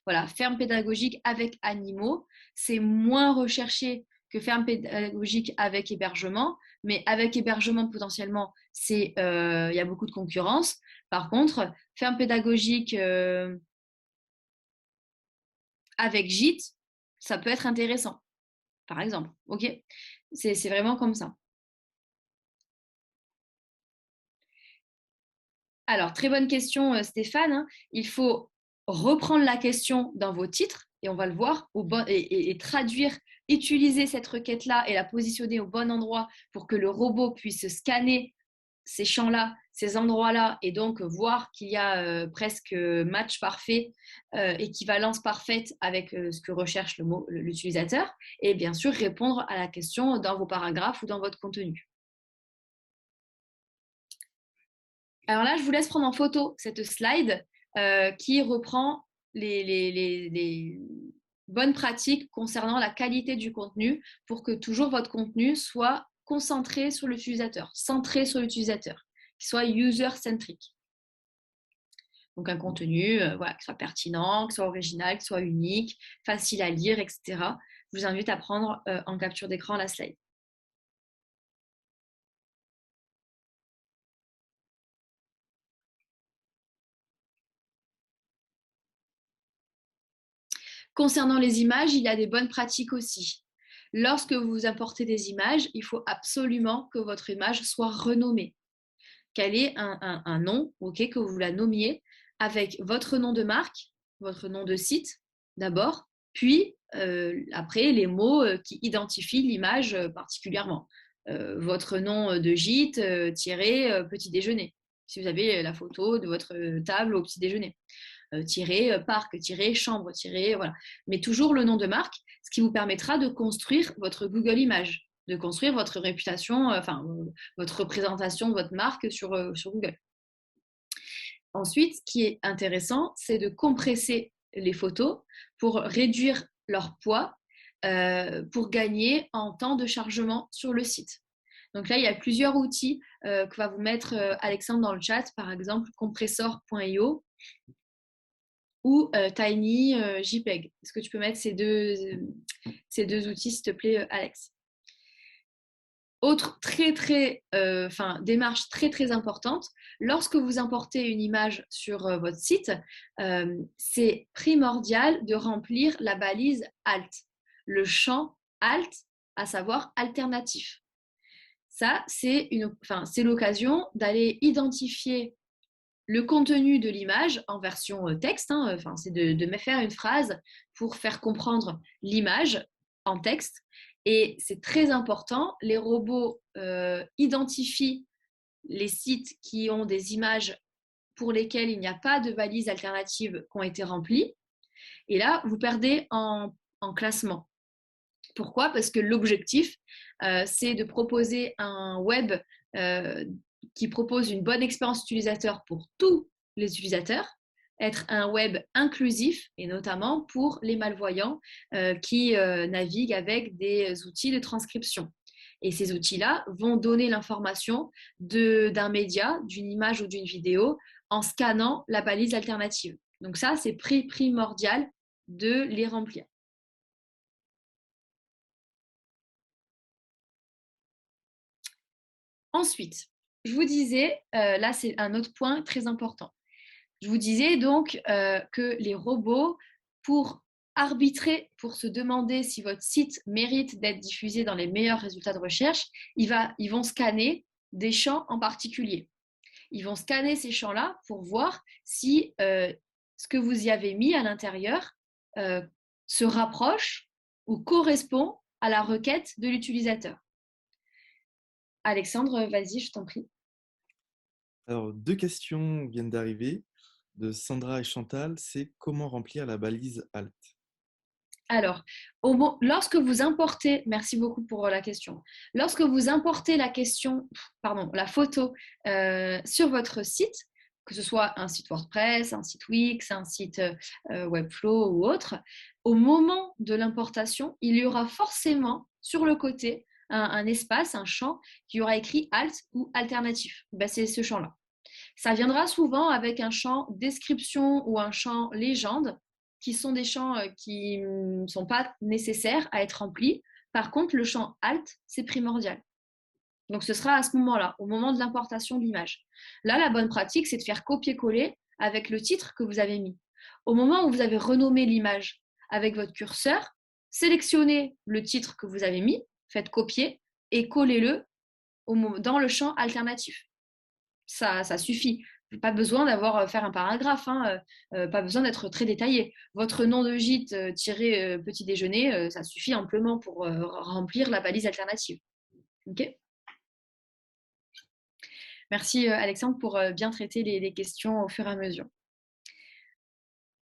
Voilà, ferme pédagogique avec animaux, c'est moins recherché que ferme pédagogique avec hébergement, mais avec hébergement potentiellement, il y a beaucoup de concurrence. Par contre, ferme pédagogique avec gîte, ça peut être intéressant, par exemple. Ok, c'est vraiment comme ça. Alors, très bonne question, Stéphane, hein. Il faut reprendre la question dans vos titres, et on va le voir, et traduire, utiliser cette requête-là et la positionner au bon endroit pour que le robot puisse scanner ces champs-là, ces endroits-là, et donc voir qu'il y a presque match parfait, équivalence parfaite avec ce que recherche l'utilisateur, et bien sûr répondre à la question dans vos paragraphes ou dans votre contenu. Alors là, je vous laisse prendre en photo cette slide qui reprend les bonnes pratiques concernant la qualité du contenu pour que toujours votre contenu soit concentré sur l'utilisateur, centré sur l'utilisateur, qu'il soit user-centric. Donc un contenu voilà, qui soit pertinent, qui soit original, qui soit unique, facile à lire, etc. Je vous invite à prendre en capture d'écran la slide. Concernant les images, il y a des bonnes pratiques aussi. Lorsque vous importez des images, il faut absolument que votre image soit renommée. Qu'elle ait un nom, que vous la nommiez avec votre nom de marque, votre nom de site d'abord, puis après les mots qui identifient l'image particulièrement. Votre nom de gîte, petit déjeuner, si vous avez la photo de votre table au petit déjeuner. Parc, chambre, voilà. Mais toujours le nom de marque, ce qui vous permettra de construire votre Google Images, de construire votre réputation, votre représentation de votre marque sur Google. Ensuite, ce qui est intéressant, c'est de compresser les photos pour réduire leur poids, pour gagner en temps de chargement sur le site. Donc là, il y a plusieurs outils que va vous mettre Alexandre dans le chat, par exemple compressor.io ou TinyJPEG. Est-ce que tu peux mettre ces deux outils, s'il te plaît, Alex? Autre démarche très très importante, lorsque vous importez une image sur votre site, c'est primordial de remplir la balise Alt, le champ Alt, à savoir alternatif. Ça, c'est l'occasion d'aller identifier le contenu de l'image en version texte, c'est de faire une phrase pour faire comprendre l'image en texte. Et c'est très important, les robots identifient les sites qui ont des images pour lesquelles il n'y a pas de balises alternatives qui ont été remplies. Et là, vous perdez en classement. Pourquoi? Parce que l'objectif, c'est de proposer un web qui propose une bonne expérience utilisateur pour tous les utilisateurs, être un web inclusif et notamment pour les malvoyants qui naviguent avec des outils de transcription. Et ces outils-là vont donner l'information d'un média, d'une image ou d'une vidéo en scannant la balise alternative. Donc ça, c'est primordial de les remplir. Ensuite, je vous disais, là c'est un autre point très important. Je vous disais donc que les robots, pour arbitrer, pour se demander si votre site mérite d'être diffusé dans les meilleurs résultats de recherche, ils vont scanner des champs en particulier. Ils vont scanner ces champs-là pour voir si ce que vous y avez mis à l'intérieur se rapproche ou correspond à la requête de l'utilisateur. Alexandre, vas-y, je t'en prie. Alors, 2 questions viennent d'arriver de Sandra et Chantal. C'est comment remplir la balise Alt? Alors, lorsque vous importez, merci beaucoup pour la question. Lorsque vous importez la photo sur votre site, que ce soit un site WordPress, un site Wix, un site Webflow ou autre, au moment de l'importation, il y aura forcément sur le côté un espace, un champ qui aura écrit Alt ou alternatif. Ben, c'est ce champ-là. Ça viendra souvent avec un champ description ou un champ légende, qui sont des champs qui ne sont pas nécessaires à être remplis. Par contre, le champ Alt, c'est primordial. Donc, ce sera à ce moment-là, au moment de l'importation de l'image. Là, la bonne pratique, c'est de faire copier-coller avec le titre que vous avez mis. Au moment où vous avez renommé l'image avec votre curseur, sélectionnez le titre que vous avez mis, faites copier et collez-le dans le champ alternatif. Ça suffit. pas besoin d'avoir faire un paragraphe, hein, pas besoin d'être très détaillé. Votre nom de gîte tiré petit déjeuner, ça suffit amplement pour remplir la balise alternative. Ok. Merci Alexandre pour bien traiter les questions au fur et à mesure.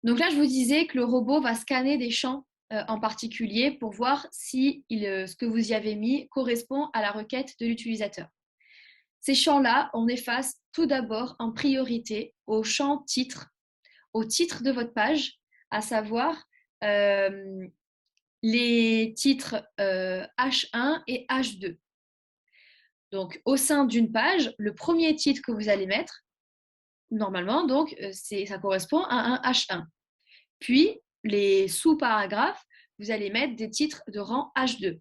Donc là, je vous disais que le robot va scanner des champs en particulier pour voir si ce que vous y avez mis correspond à la requête de l'utilisateur. Ces champs-là, on efface tout d'abord en priorité au champ titre, au titre de votre page, à savoir les titres H1 et H2. Donc, au sein d'une page, le premier titre que vous allez mettre, normalement, donc, ça correspond à un H1. Puis, les sous-paragraphes, vous allez mettre des titres de rang H2.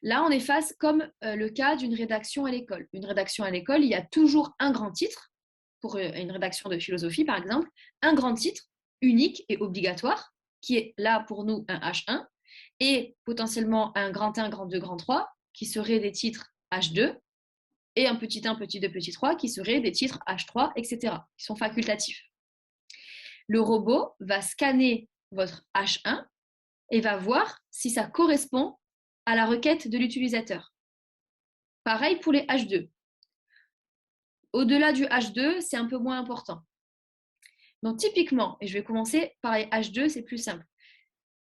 Là, on efface comme le cas d'une rédaction à l'école. Une rédaction à l'école, il y a toujours un grand titre, pour une rédaction de philosophie par exemple, un grand titre unique et obligatoire, qui est là pour nous un H1, et potentiellement un grand 1, grand 2, grand 3, qui seraient des titres H2, et un petit 1, petit 2, petit 3, qui seraient des titres H3, etc., qui sont facultatifs. Le robot va scanner votre H1 et va voir si ça correspond à la requête de l'utilisateur. Pareil pour les H2. Au-delà du H2, c'est un peu moins important. Donc typiquement, et je vais commencer par les H2, c'est plus simple.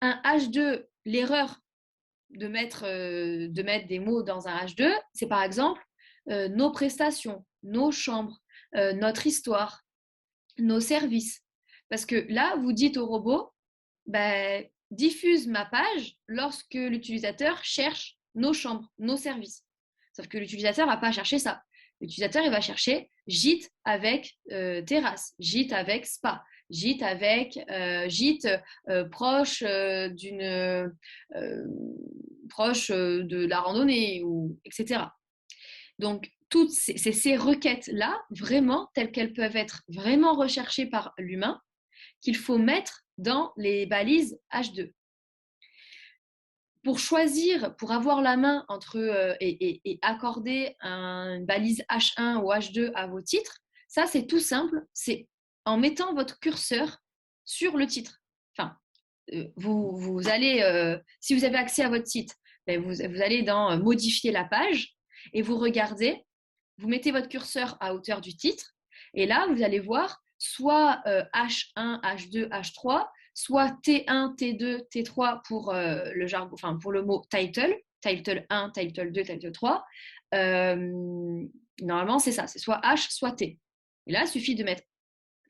Un H2, l'erreur de mettre des mots dans un H2, c'est par exemple nos prestations, nos chambres, notre histoire, nos services. Parce que là, vous dites au robot, ben, diffuse ma page lorsque l'utilisateur cherche nos chambres, nos services. Sauf que l'utilisateur ne va pas chercher ça. L'utilisateur, il va chercher gîte avec terrasse, gîte avec spa, gîte avec gîte proche proche de la randonnée, ou, etc. Donc, toutes ces requêtes-là, vraiment, telles qu'elles peuvent être vraiment recherchées par l'humain, qu'il faut mettre dans les balises H2. Pour choisir, pour avoir la main entre et accorder une balise H1 ou H2 à vos titres, ça c'est tout simple, c'est en mettant votre curseur sur le titre. Enfin, vous allez, si vous avez accès à votre site, vous allez dans modifier la page et vous regardez, vous mettez votre curseur à hauteur du titre et là vous allez voir soit H1, H2, H3, soit T1, T2, T3 pour le jargon, enfin pour le mot title, title 1, title 2, title 3. Normalement, c'est ça, c'est soit H, soit T. Et là, il suffit de mettre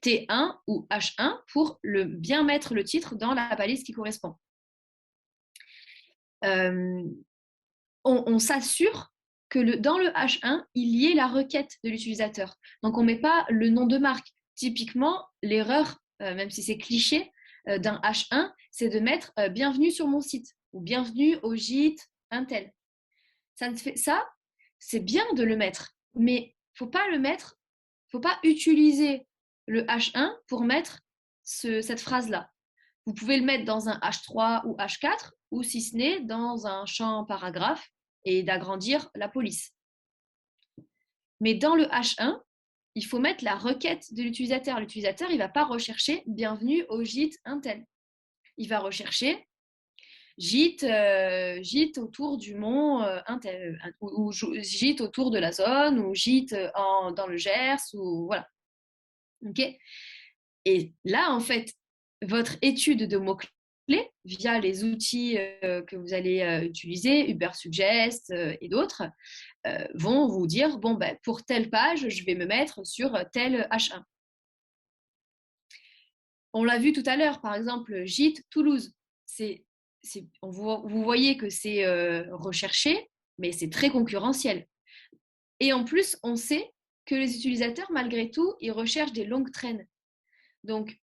T1 ou H1 pour bien mettre le titre dans la balise qui correspond. On s'assure que dans le H1, il y ait la requête de l'utilisateur. Donc, on ne met pas le nom de marque. Typiquement, l'erreur, même si c'est cliché, d'un H1, c'est de mettre bienvenue sur mon site ou bienvenue au gîte Intel. Ça, c'est bien de le mettre, mais il ne faut pas utiliser le H1 pour mettre cette phrase-là. Vous pouvez le mettre dans un H3 ou H4, ou si ce n'est dans un champ paragraphe et d'agrandir la police. Mais dans le H1, il faut mettre la requête de l'utilisateur. L'utilisateur, il ne va pas rechercher bienvenue au gîte Intel. Il va rechercher gîte autour du mont Intel, ou gîte autour de la zone, ou gîte dans le Gers, ou voilà. Okay. Et là, en fait, votre étude de mots-clés via les outils que vous allez utiliser, Ubersuggest et d'autres, vont vous dire, bon, ben, pour telle page, je vais me mettre sur tel H1. On l'a vu tout à l'heure, par exemple, gîte Toulouse. Vous voyez que c'est recherché, mais c'est très concurrentiel. Et en plus, on sait que les utilisateurs, malgré tout, ils recherchent des longues traînes. Donc,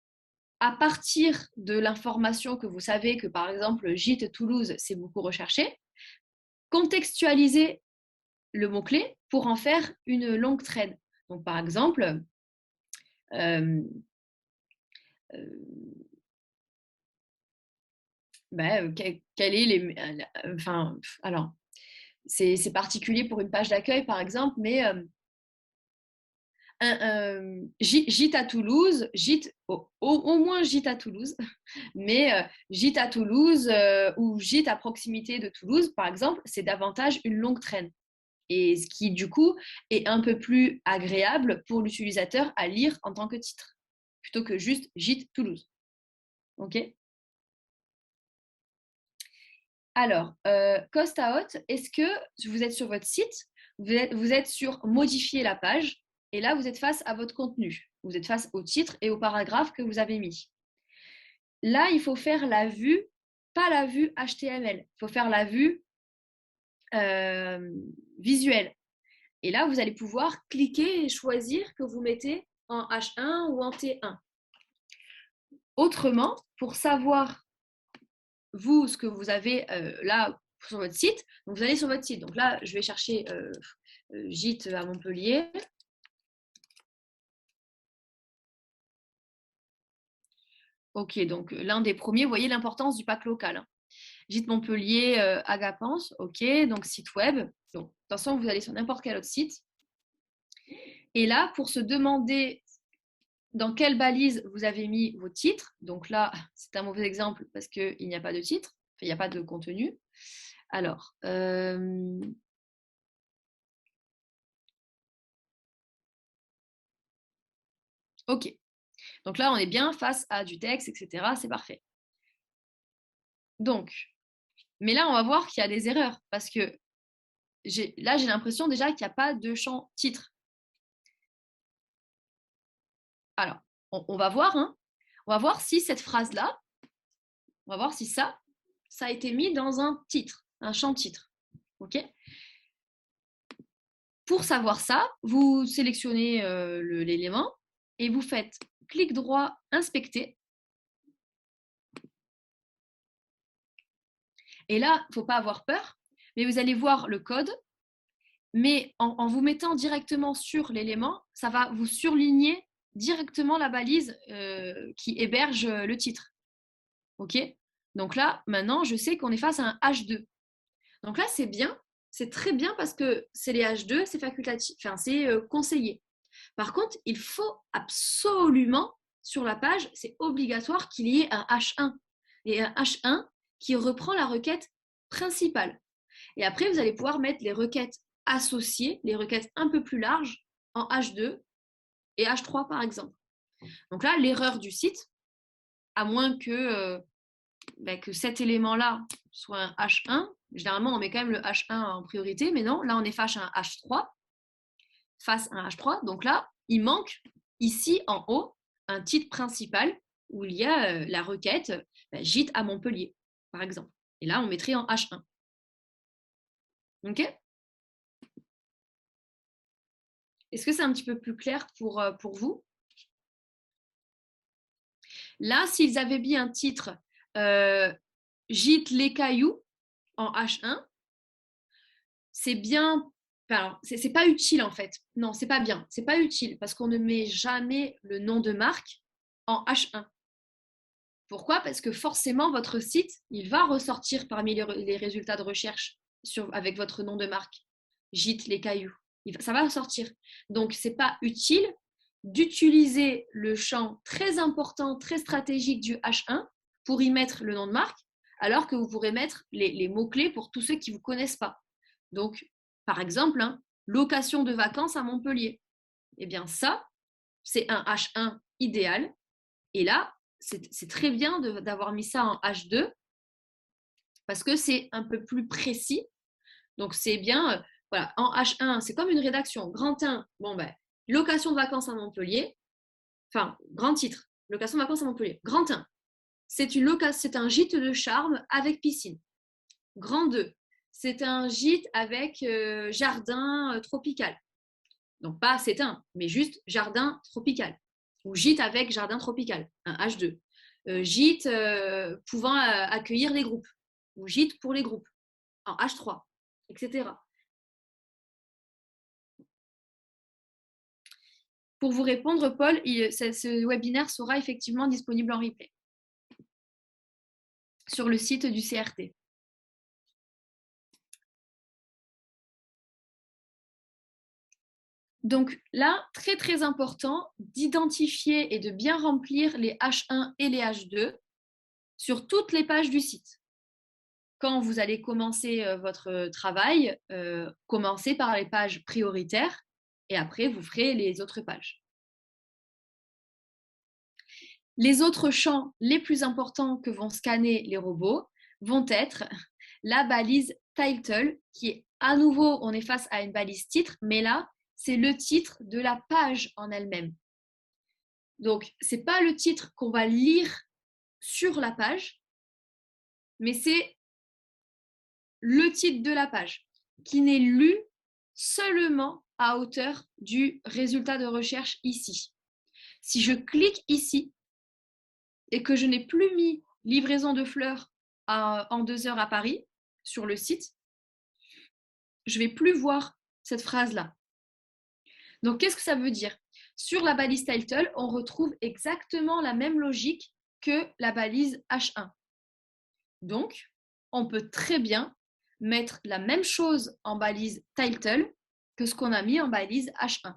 à partir de l'information que vous savez que, par exemple, gîte Toulouse, c'est beaucoup recherché, contextualisez le mot-clé pour en faire une longue traîne. Donc, par exemple, quel est les... Enfin, alors, c'est particulier pour une page d'accueil, par exemple, mais Gîte à Toulouse, gîte, au moins gîte à Toulouse, mais gîte à Toulouse ou gîte à proximité de Toulouse, par exemple, c'est davantage une longue traîne. Et ce qui, du coup, est un peu plus agréable pour l'utilisateur à lire en tant que titre, plutôt que juste gîte Toulouse. OK? Alors, Cost Out, est-ce que vous êtes sur votre site, vous êtes sur modifier la page, et là, vous êtes face à votre contenu. Vous êtes face au titre et au paragraphe que vous avez mis. Là, il faut faire la vue, pas la vue HTML. Il faut faire la vue visuelle. Et là, vous allez pouvoir cliquer et choisir que vous mettez en H1 ou en T1. Autrement, pour savoir, vous, ce que vous avez là sur votre site, donc vous allez sur votre site. Donc là, je vais chercher gîte à Montpellier. Ok, donc l'un des premiers, vous voyez l'importance du pack local. Hein. Gîte Montpellier, Agapance, ok, donc site web. Donc, de toute façon, vous allez sur n'importe quel autre site. Et là, pour se demander dans quelle balise vous avez mis vos titres, donc là, c'est un mauvais exemple parce qu'il n'y a pas de titre, enfin, il n'y a pas de contenu. Alors, ok. Donc là, on est bien face à du texte, etc. C'est parfait. Donc, mais là, on va voir qu'il y a des erreurs parce que là, j'ai l'impression déjà qu'il n'y a pas de champ titre. Alors, on va voir, hein. On va voir si cette phrase-là, on va voir si ça a été mis dans un titre, un champ titre. OK? Pour savoir ça, vous sélectionnez l'élément et vous faites clic droit, inspecter. Et là, il ne faut pas avoir peur, mais vous allez voir le code. Mais en vous mettant directement sur l'élément, ça va vous surligner directement la balise qui héberge le titre. OK? Donc là, maintenant, je sais qu'on est face à un H2. Donc là, c'est bien, c'est très bien parce que c'est les H2, c'est facultatif, enfin, c'est conseillé. Par contre, il faut absolument, sur la page, c'est obligatoire qu'il y ait un H1 et un H1 qui reprend la requête principale. Et après, vous allez pouvoir mettre les requêtes associées, les requêtes un peu plus larges, en H2 et H3 par exemple. Donc là, l'erreur du site, à moins que cet élément-là soit un H1, généralement on met quand même le H1 en priorité, mais non, là on est face à un H3, face à un H3, donc là, il manque ici en haut un titre principal où il y a la requête gîte à Montpellier, par exemple. Et là, on mettrait en H1. OK? Est-ce que c'est un petit peu plus clair pour vous? Là, s'ils avaient mis un titre gîte les cailloux en H1, c'est bien. Enfin, c'est pas utile en fait. Non, c'est pas bien. C'est pas utile parce qu'on ne met jamais le nom de marque en H1. Pourquoi? Parce que forcément, votre site, il va ressortir parmi les résultats de recherche avec votre nom de marque. Gîte les cailloux. Ça va ressortir. Donc, c'est pas utile d'utiliser le champ très important, très stratégique du H1 pour y mettre le nom de marque, alors que vous pourrez mettre les mots-clés pour tous ceux qui ne vous connaissent pas. Donc, par exemple, hein, location de vacances à Montpellier. Eh bien, ça, c'est un H1 idéal. Et là, c'est très bien d'avoir mis ça en H2 parce que c'est un peu plus précis. Donc, c'est bien, voilà, en H1, c'est comme une rédaction. Grand 1, bon, ben, location de vacances à Montpellier. Enfin, grand titre, location de vacances à Montpellier. Grand 1, c'est un gîte de charme avec piscine. Grand 2, c'est un gîte avec jardin tropical. Donc, pas c'est un, mais juste jardin tropical. Ou gîte avec jardin tropical, un H2. Gîte pouvant accueillir les groupes. Ou gîte pour les groupes, en H3, etc. Pour vous répondre, Paul, ce webinaire sera effectivement disponible en replay sur le site du CRT. Donc là, très très important d'identifier et de bien remplir les H1 et les H2 sur toutes les pages du site. Quand vous allez commencer votre travail, commencez par les pages prioritaires et après vous ferez les autres pages. Les autres champs les plus importants que vont scanner les robots vont être la balise title, qui est à nouveau, on est face à une balise titre, mais là, c'est le titre de la page en elle-même. Donc, ce n'est pas le titre qu'on va lire sur la page, mais c'est le titre de la page qui n'est lu seulement à hauteur du résultat de recherche ici. Si je clique ici et que je n'ai plus mis livraison de fleurs en 2 heures à Paris sur le site, je ne vais plus voir cette phrase-là. Donc, qu'est-ce que ça veut dire? Sur la balise title, on retrouve exactement la même logique que la balise H1. Donc, on peut très bien mettre la même chose en balise title que ce qu'on a mis en balise H1,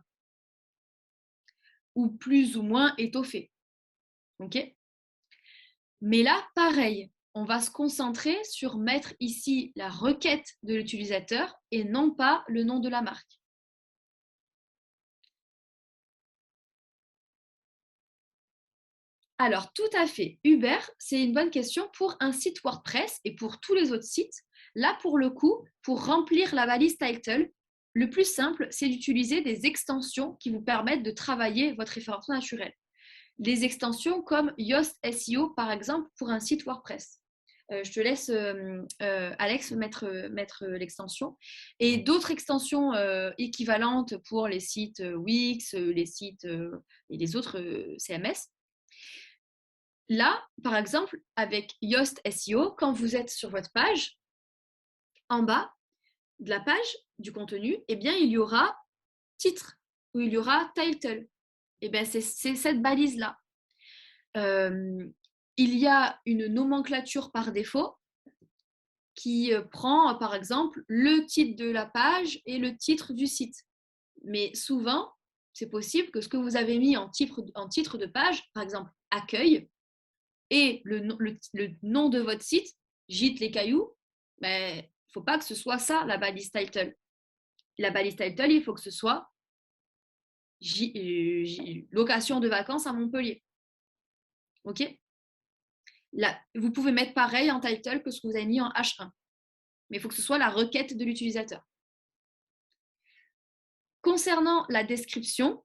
ou plus ou moins étoffé. Ok? Mais là, pareil, on va se concentrer sur mettre ici la requête de l'utilisateur et non pas le nom de la marque. Alors, tout à fait. Uber, c'est une bonne question pour un site WordPress et pour tous les autres sites. Là, pour le coup, pour remplir la balise title, le plus simple, c'est d'utiliser des extensions qui vous permettent de travailler votre référencement naturel. Des extensions comme Yoast SEO, par exemple, pour un site WordPress. Je te laisse, Alex, mettre l'extension. Et d'autres extensions équivalentes pour les sites Wix, les sites et les autres CMS. Là, par exemple, avec Yoast SEO, quand vous êtes sur votre page, en bas de la page du contenu, eh bien, il y aura titre ou il y aura title. Eh bien, c'est cette balise-là. Il y a une nomenclature par défaut qui prend, par exemple, le titre de la page et le titre du site. Mais souvent, c'est possible que ce que vous avez mis en titre de page, par exemple, accueil, et le nom de votre site, Gîte les Cailloux, mais il ne faut pas que ce soit ça, la balise title. La balise title, il faut que ce soit location de vacances à Montpellier. OK? Là, vous pouvez mettre pareil en title que ce que vous avez mis en H1. Mais il faut que ce soit la requête de l'utilisateur. Concernant la description,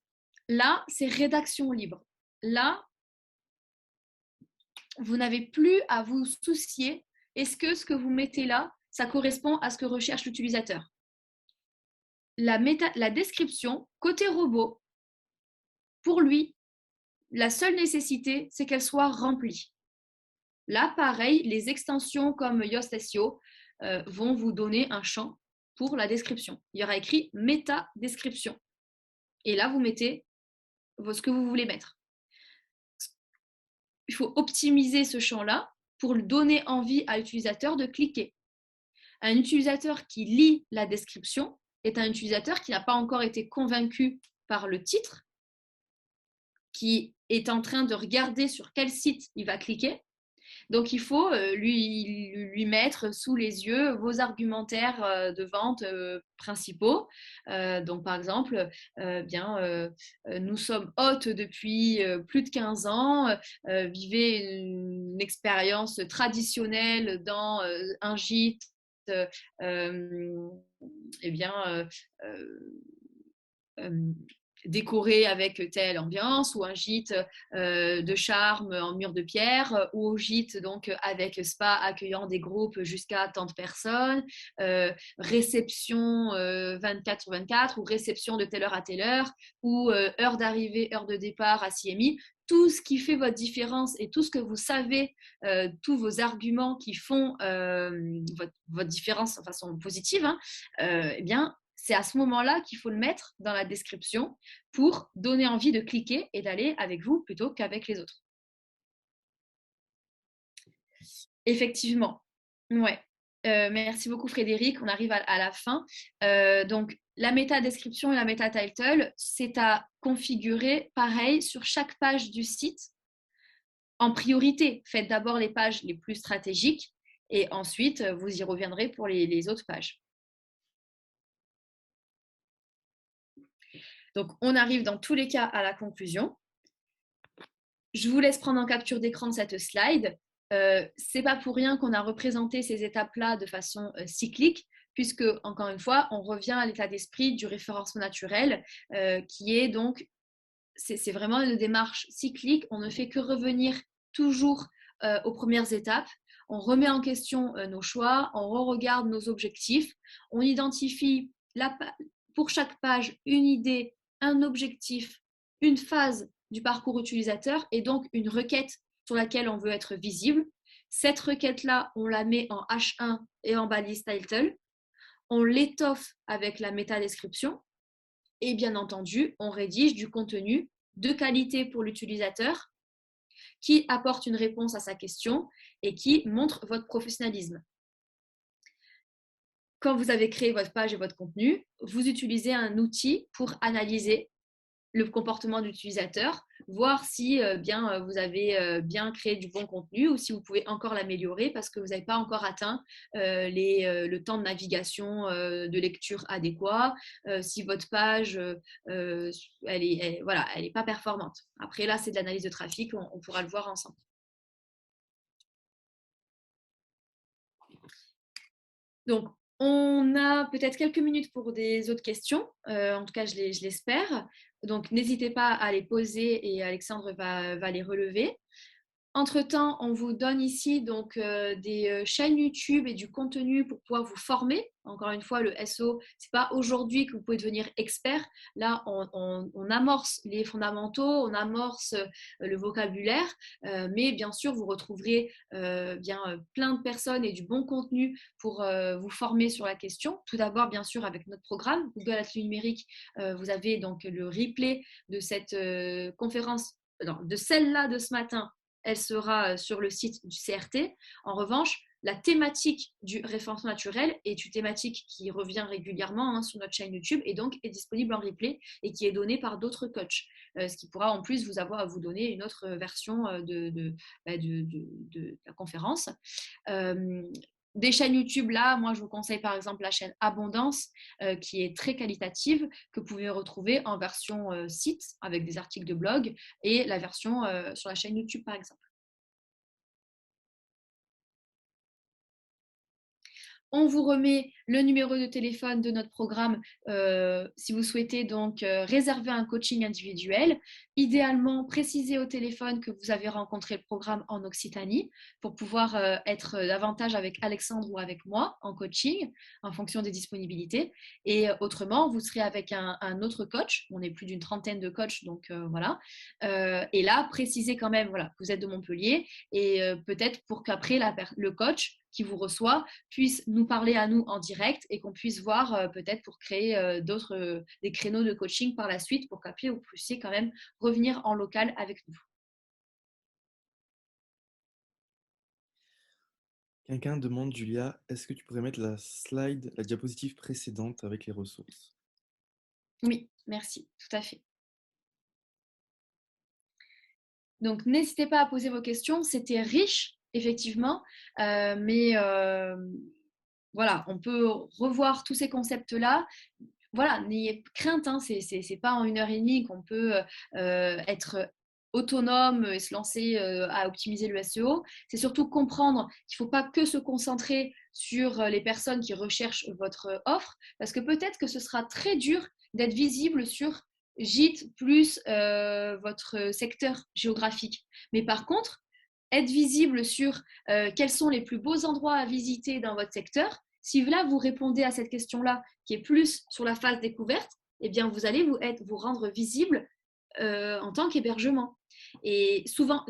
là, c'est rédaction libre. Là, vous n'avez plus à vous soucier. Est-ce que ce que vous mettez là, ça correspond à ce que recherche l'utilisateur? La description, côté robot, pour lui, la seule nécessité, c'est qu'elle soit remplie. Là, pareil, les extensions comme Yoast SEO vont vous donner un champ pour la description. Il y aura écrit méta description. Et là, vous mettez ce que vous voulez mettre. Il faut optimiser ce champ-là pour donner envie à l'utilisateur de cliquer. Un utilisateur qui lit la description est un utilisateur qui n'a pas encore été convaincu par le titre, qui est en train de regarder sur quel site il va cliquer. Donc, il faut lui mettre sous les yeux vos argumentaires de vente principaux. Donc, par exemple, nous sommes hôtes depuis plus de 15 ans, vivez une expérience traditionnelle dans un gîte, décoré avec telle ambiance, ou un gîte de charme en mur de pierre, ou au gîte donc avec spa accueillant des groupes jusqu'à tant de personnes, réception 24 sur 24, ou réception de telle heure à telle heure, ou heure d'arrivée, heure de départ à CMI. Tout ce qui fait votre différence et tout ce que vous savez, tous vos arguments qui font votre différence de façon positive, eh bien, c'est à ce moment-là qu'il faut le mettre dans la description pour donner envie de cliquer et d'aller avec vous plutôt qu'avec les autres. Effectivement, ouais. Merci beaucoup Frédéric, on arrive à la fin. Donc la métadescription et la méta-title, c'est à configurer pareil sur chaque page du site. En priorité, faites d'abord les pages les plus stratégiques et ensuite vous y reviendrez pour les autres pages. Donc on arrive dans tous les cas à la conclusion. Je vous laisse prendre en capture d'écran cette slide. C'est pas pour rien qu'on a représenté ces étapes-là de façon cyclique, puisque, encore une fois, on revient à l'état d'esprit du référencement naturel, qui est donc, c'est vraiment une démarche cyclique. On ne fait que revenir toujours aux premières étapes. On remet en question nos choix, on re-regarde nos objectifs, on identifie pour chaque page une idée, un objectif, une phase du parcours utilisateur et donc une requête sur laquelle on veut être visible. Cette requête-là, on la met en H1 et en balise title. On l'étoffe avec la métadescription et bien entendu, on rédige du contenu de qualité pour l'utilisateur qui apporte une réponse à sa question et qui montre votre professionnalisme. Quand vous avez créé votre page et votre contenu, vous utilisez un outil pour analyser le comportement de l'utilisateur, voir si vous avez bien créé du bon contenu ou si vous pouvez encore l'améliorer parce que vous n'avez pas encore atteint le temps de navigation, de lecture adéquat, si votre page, elle est pas performante. Après, là, c'est de l'analyse de trafic, on pourra le voir ensemble. Donc, on a peut-être quelques minutes pour des autres questions. En tout cas, je l'espère. Donc, n'hésitez pas à les poser et Alexandre va les relever. Entre-temps, on vous donne ici donc des chaînes YouTube et du contenu pour pouvoir vous former. Encore une fois, le SEO, ce n'est pas aujourd'hui que vous pouvez devenir expert. Là, on amorce les fondamentaux, on amorce le vocabulaire, mais bien sûr, vous retrouverez plein de personnes et du bon contenu pour vous former sur la question. Tout d'abord, bien sûr, avec notre programme Google Atelier numérique, vous avez donc le replay de cette conférence, de celle-là de ce matin. Elle sera sur le site du CRT. En revanche, la thématique du référencement naturel est une thématique qui revient régulièrement sur notre chaîne YouTube et donc est disponible en replay et qui est donnée par d'autres coachs, ce qui pourra en plus vous donner une autre version de la conférence. Des chaînes YouTube, là, moi, je vous conseille par exemple la chaîne Abondance, qui est très qualitative, que vous pouvez retrouver en version site avec des articles de blog et la version sur la chaîne YouTube, par exemple. On vous remet le numéro de téléphone de notre programme si vous souhaitez donc réserver un coaching individuel. Idéalement, précisez au téléphone que vous avez rencontré le programme en Occitanie pour pouvoir être davantage avec Alexandre ou avec moi en coaching en fonction des disponibilités. Et autrement, vous serez avec un autre coach. On est plus d'une trentaine de coachs, donc voilà. Et là, précisez quand même voilà, que vous êtes de Montpellier et peut-être pour qu'après le coach qui vous reçoit puisse nous parler à nous en direct et qu'on puisse voir peut-être pour créer des créneaux de coaching par la suite pour qu'après vous puissiez quand même revenir en local avec nous. Quelqu'un demande, Julia, est-ce que tu pourrais mettre la diapositive précédente avec les ressources? Oui, merci, tout à fait. Donc, n'hésitez pas à poser vos questions. C'était riche, effectivement, mais voilà, on peut revoir tous ces concepts-là. Voilà, n'ayez crainte, hein, c'est pas en 1h30 qu'on peut être autonome et se lancer à optimiser le SEO. C'est surtout comprendre qu'il ne faut pas que se concentrer sur les personnes qui recherchent votre offre, parce que peut-être que ce sera très dur d'être visible sur gîte plus votre secteur géographique. Mais par contre, être visible sur quels sont les plus beaux endroits à visiter dans votre secteur, si là vous répondez à cette question-là qui est plus sur la phase découverte, eh bien vous allez vous rendre visible en tant qu'hébergement. Et souvent,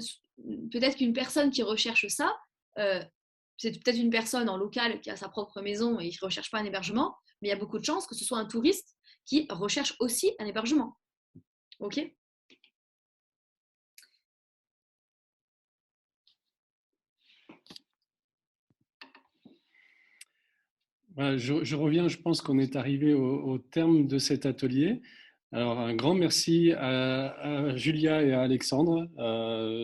peut-être qu'une personne qui recherche ça, c'est peut-être une personne en local qui a sa propre maison et qui ne recherche pas un hébergement, mais il y a beaucoup de chances que ce soit un touriste qui recherche aussi un hébergement. Ok ? Voilà, je reviens, je pense qu'on est arrivé au terme de cet atelier. Alors, un grand merci à Julia et à Alexandre.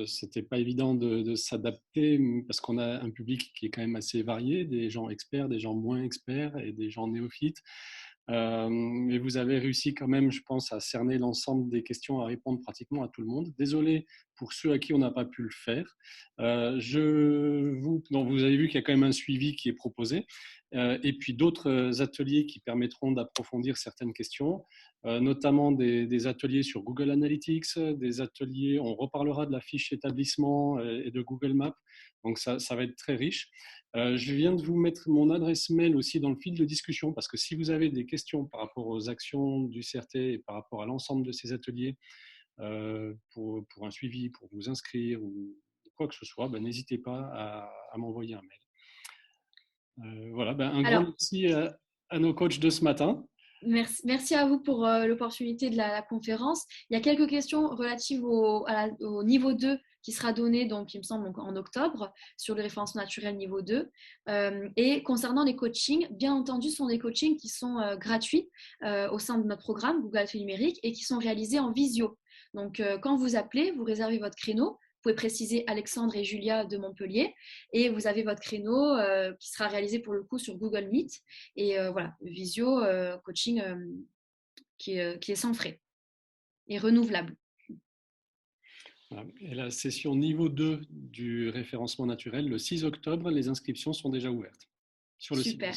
C'était pas évident de s'adapter parce qu'on a un public qui est quand même assez varié, des gens experts, des gens moins experts et des gens néophytes. Mais vous avez réussi quand même, je pense, à cerner l'ensemble des questions, à répondre pratiquement à tout le monde. Désolé pour ceux à qui on n'a pas pu le faire. Donc vous avez vu qu'il y a quand même un suivi qui est proposé, et puis d'autres ateliers qui permettront d'approfondir certaines questions, notamment des ateliers sur Google Analytics, des ateliers, on reparlera de la fiche établissement et de Google Maps, donc ça va être très riche. Je viens de vous mettre mon adresse mail aussi dans le fil de discussion, parce que si vous avez des questions par rapport aux actions du CRT et par rapport à l'ensemble de ces ateliers, pour un suivi, pour vous inscrire ou quoi que ce soit, ben, n'hésitez pas à m'envoyer un mail. Voilà, ben, un grand Alors, merci à nos coachs de ce matin. merci à vous pour l'opportunité de la conférence. Il y a quelques questions relatives au niveau 2 qui sera donné, donc, il me semble, en octobre, sur le référencement naturel niveau 2. Et concernant les coachings, bien entendu, ce sont des coachings qui sont gratuits au sein de notre programme Google Atelier Numérique et qui sont réalisés en visio. Donc, quand vous appelez, vous réservez votre créneau. Vous pouvez préciser Alexandre et Julia de Montpellier et vous avez votre créneau qui sera réalisé pour le coup sur Google Meet. Et voilà, visio, coaching qui est sans frais et renouvelable. Voilà. Et la session niveau 2 du référencement naturel, le 6 octobre, les inscriptions sont déjà ouvertes sur le site. Super.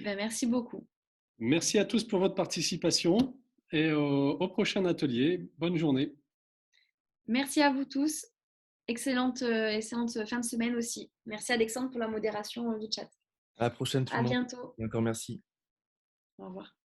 Ben, merci beaucoup. Merci à tous pour votre participation et au prochain atelier. Bonne journée. Merci à vous tous. Excellente fin de semaine aussi. Merci Alexandre pour la modération du chat. À la prochaine tout À le monde. bientôt. Et encore merci. Au revoir.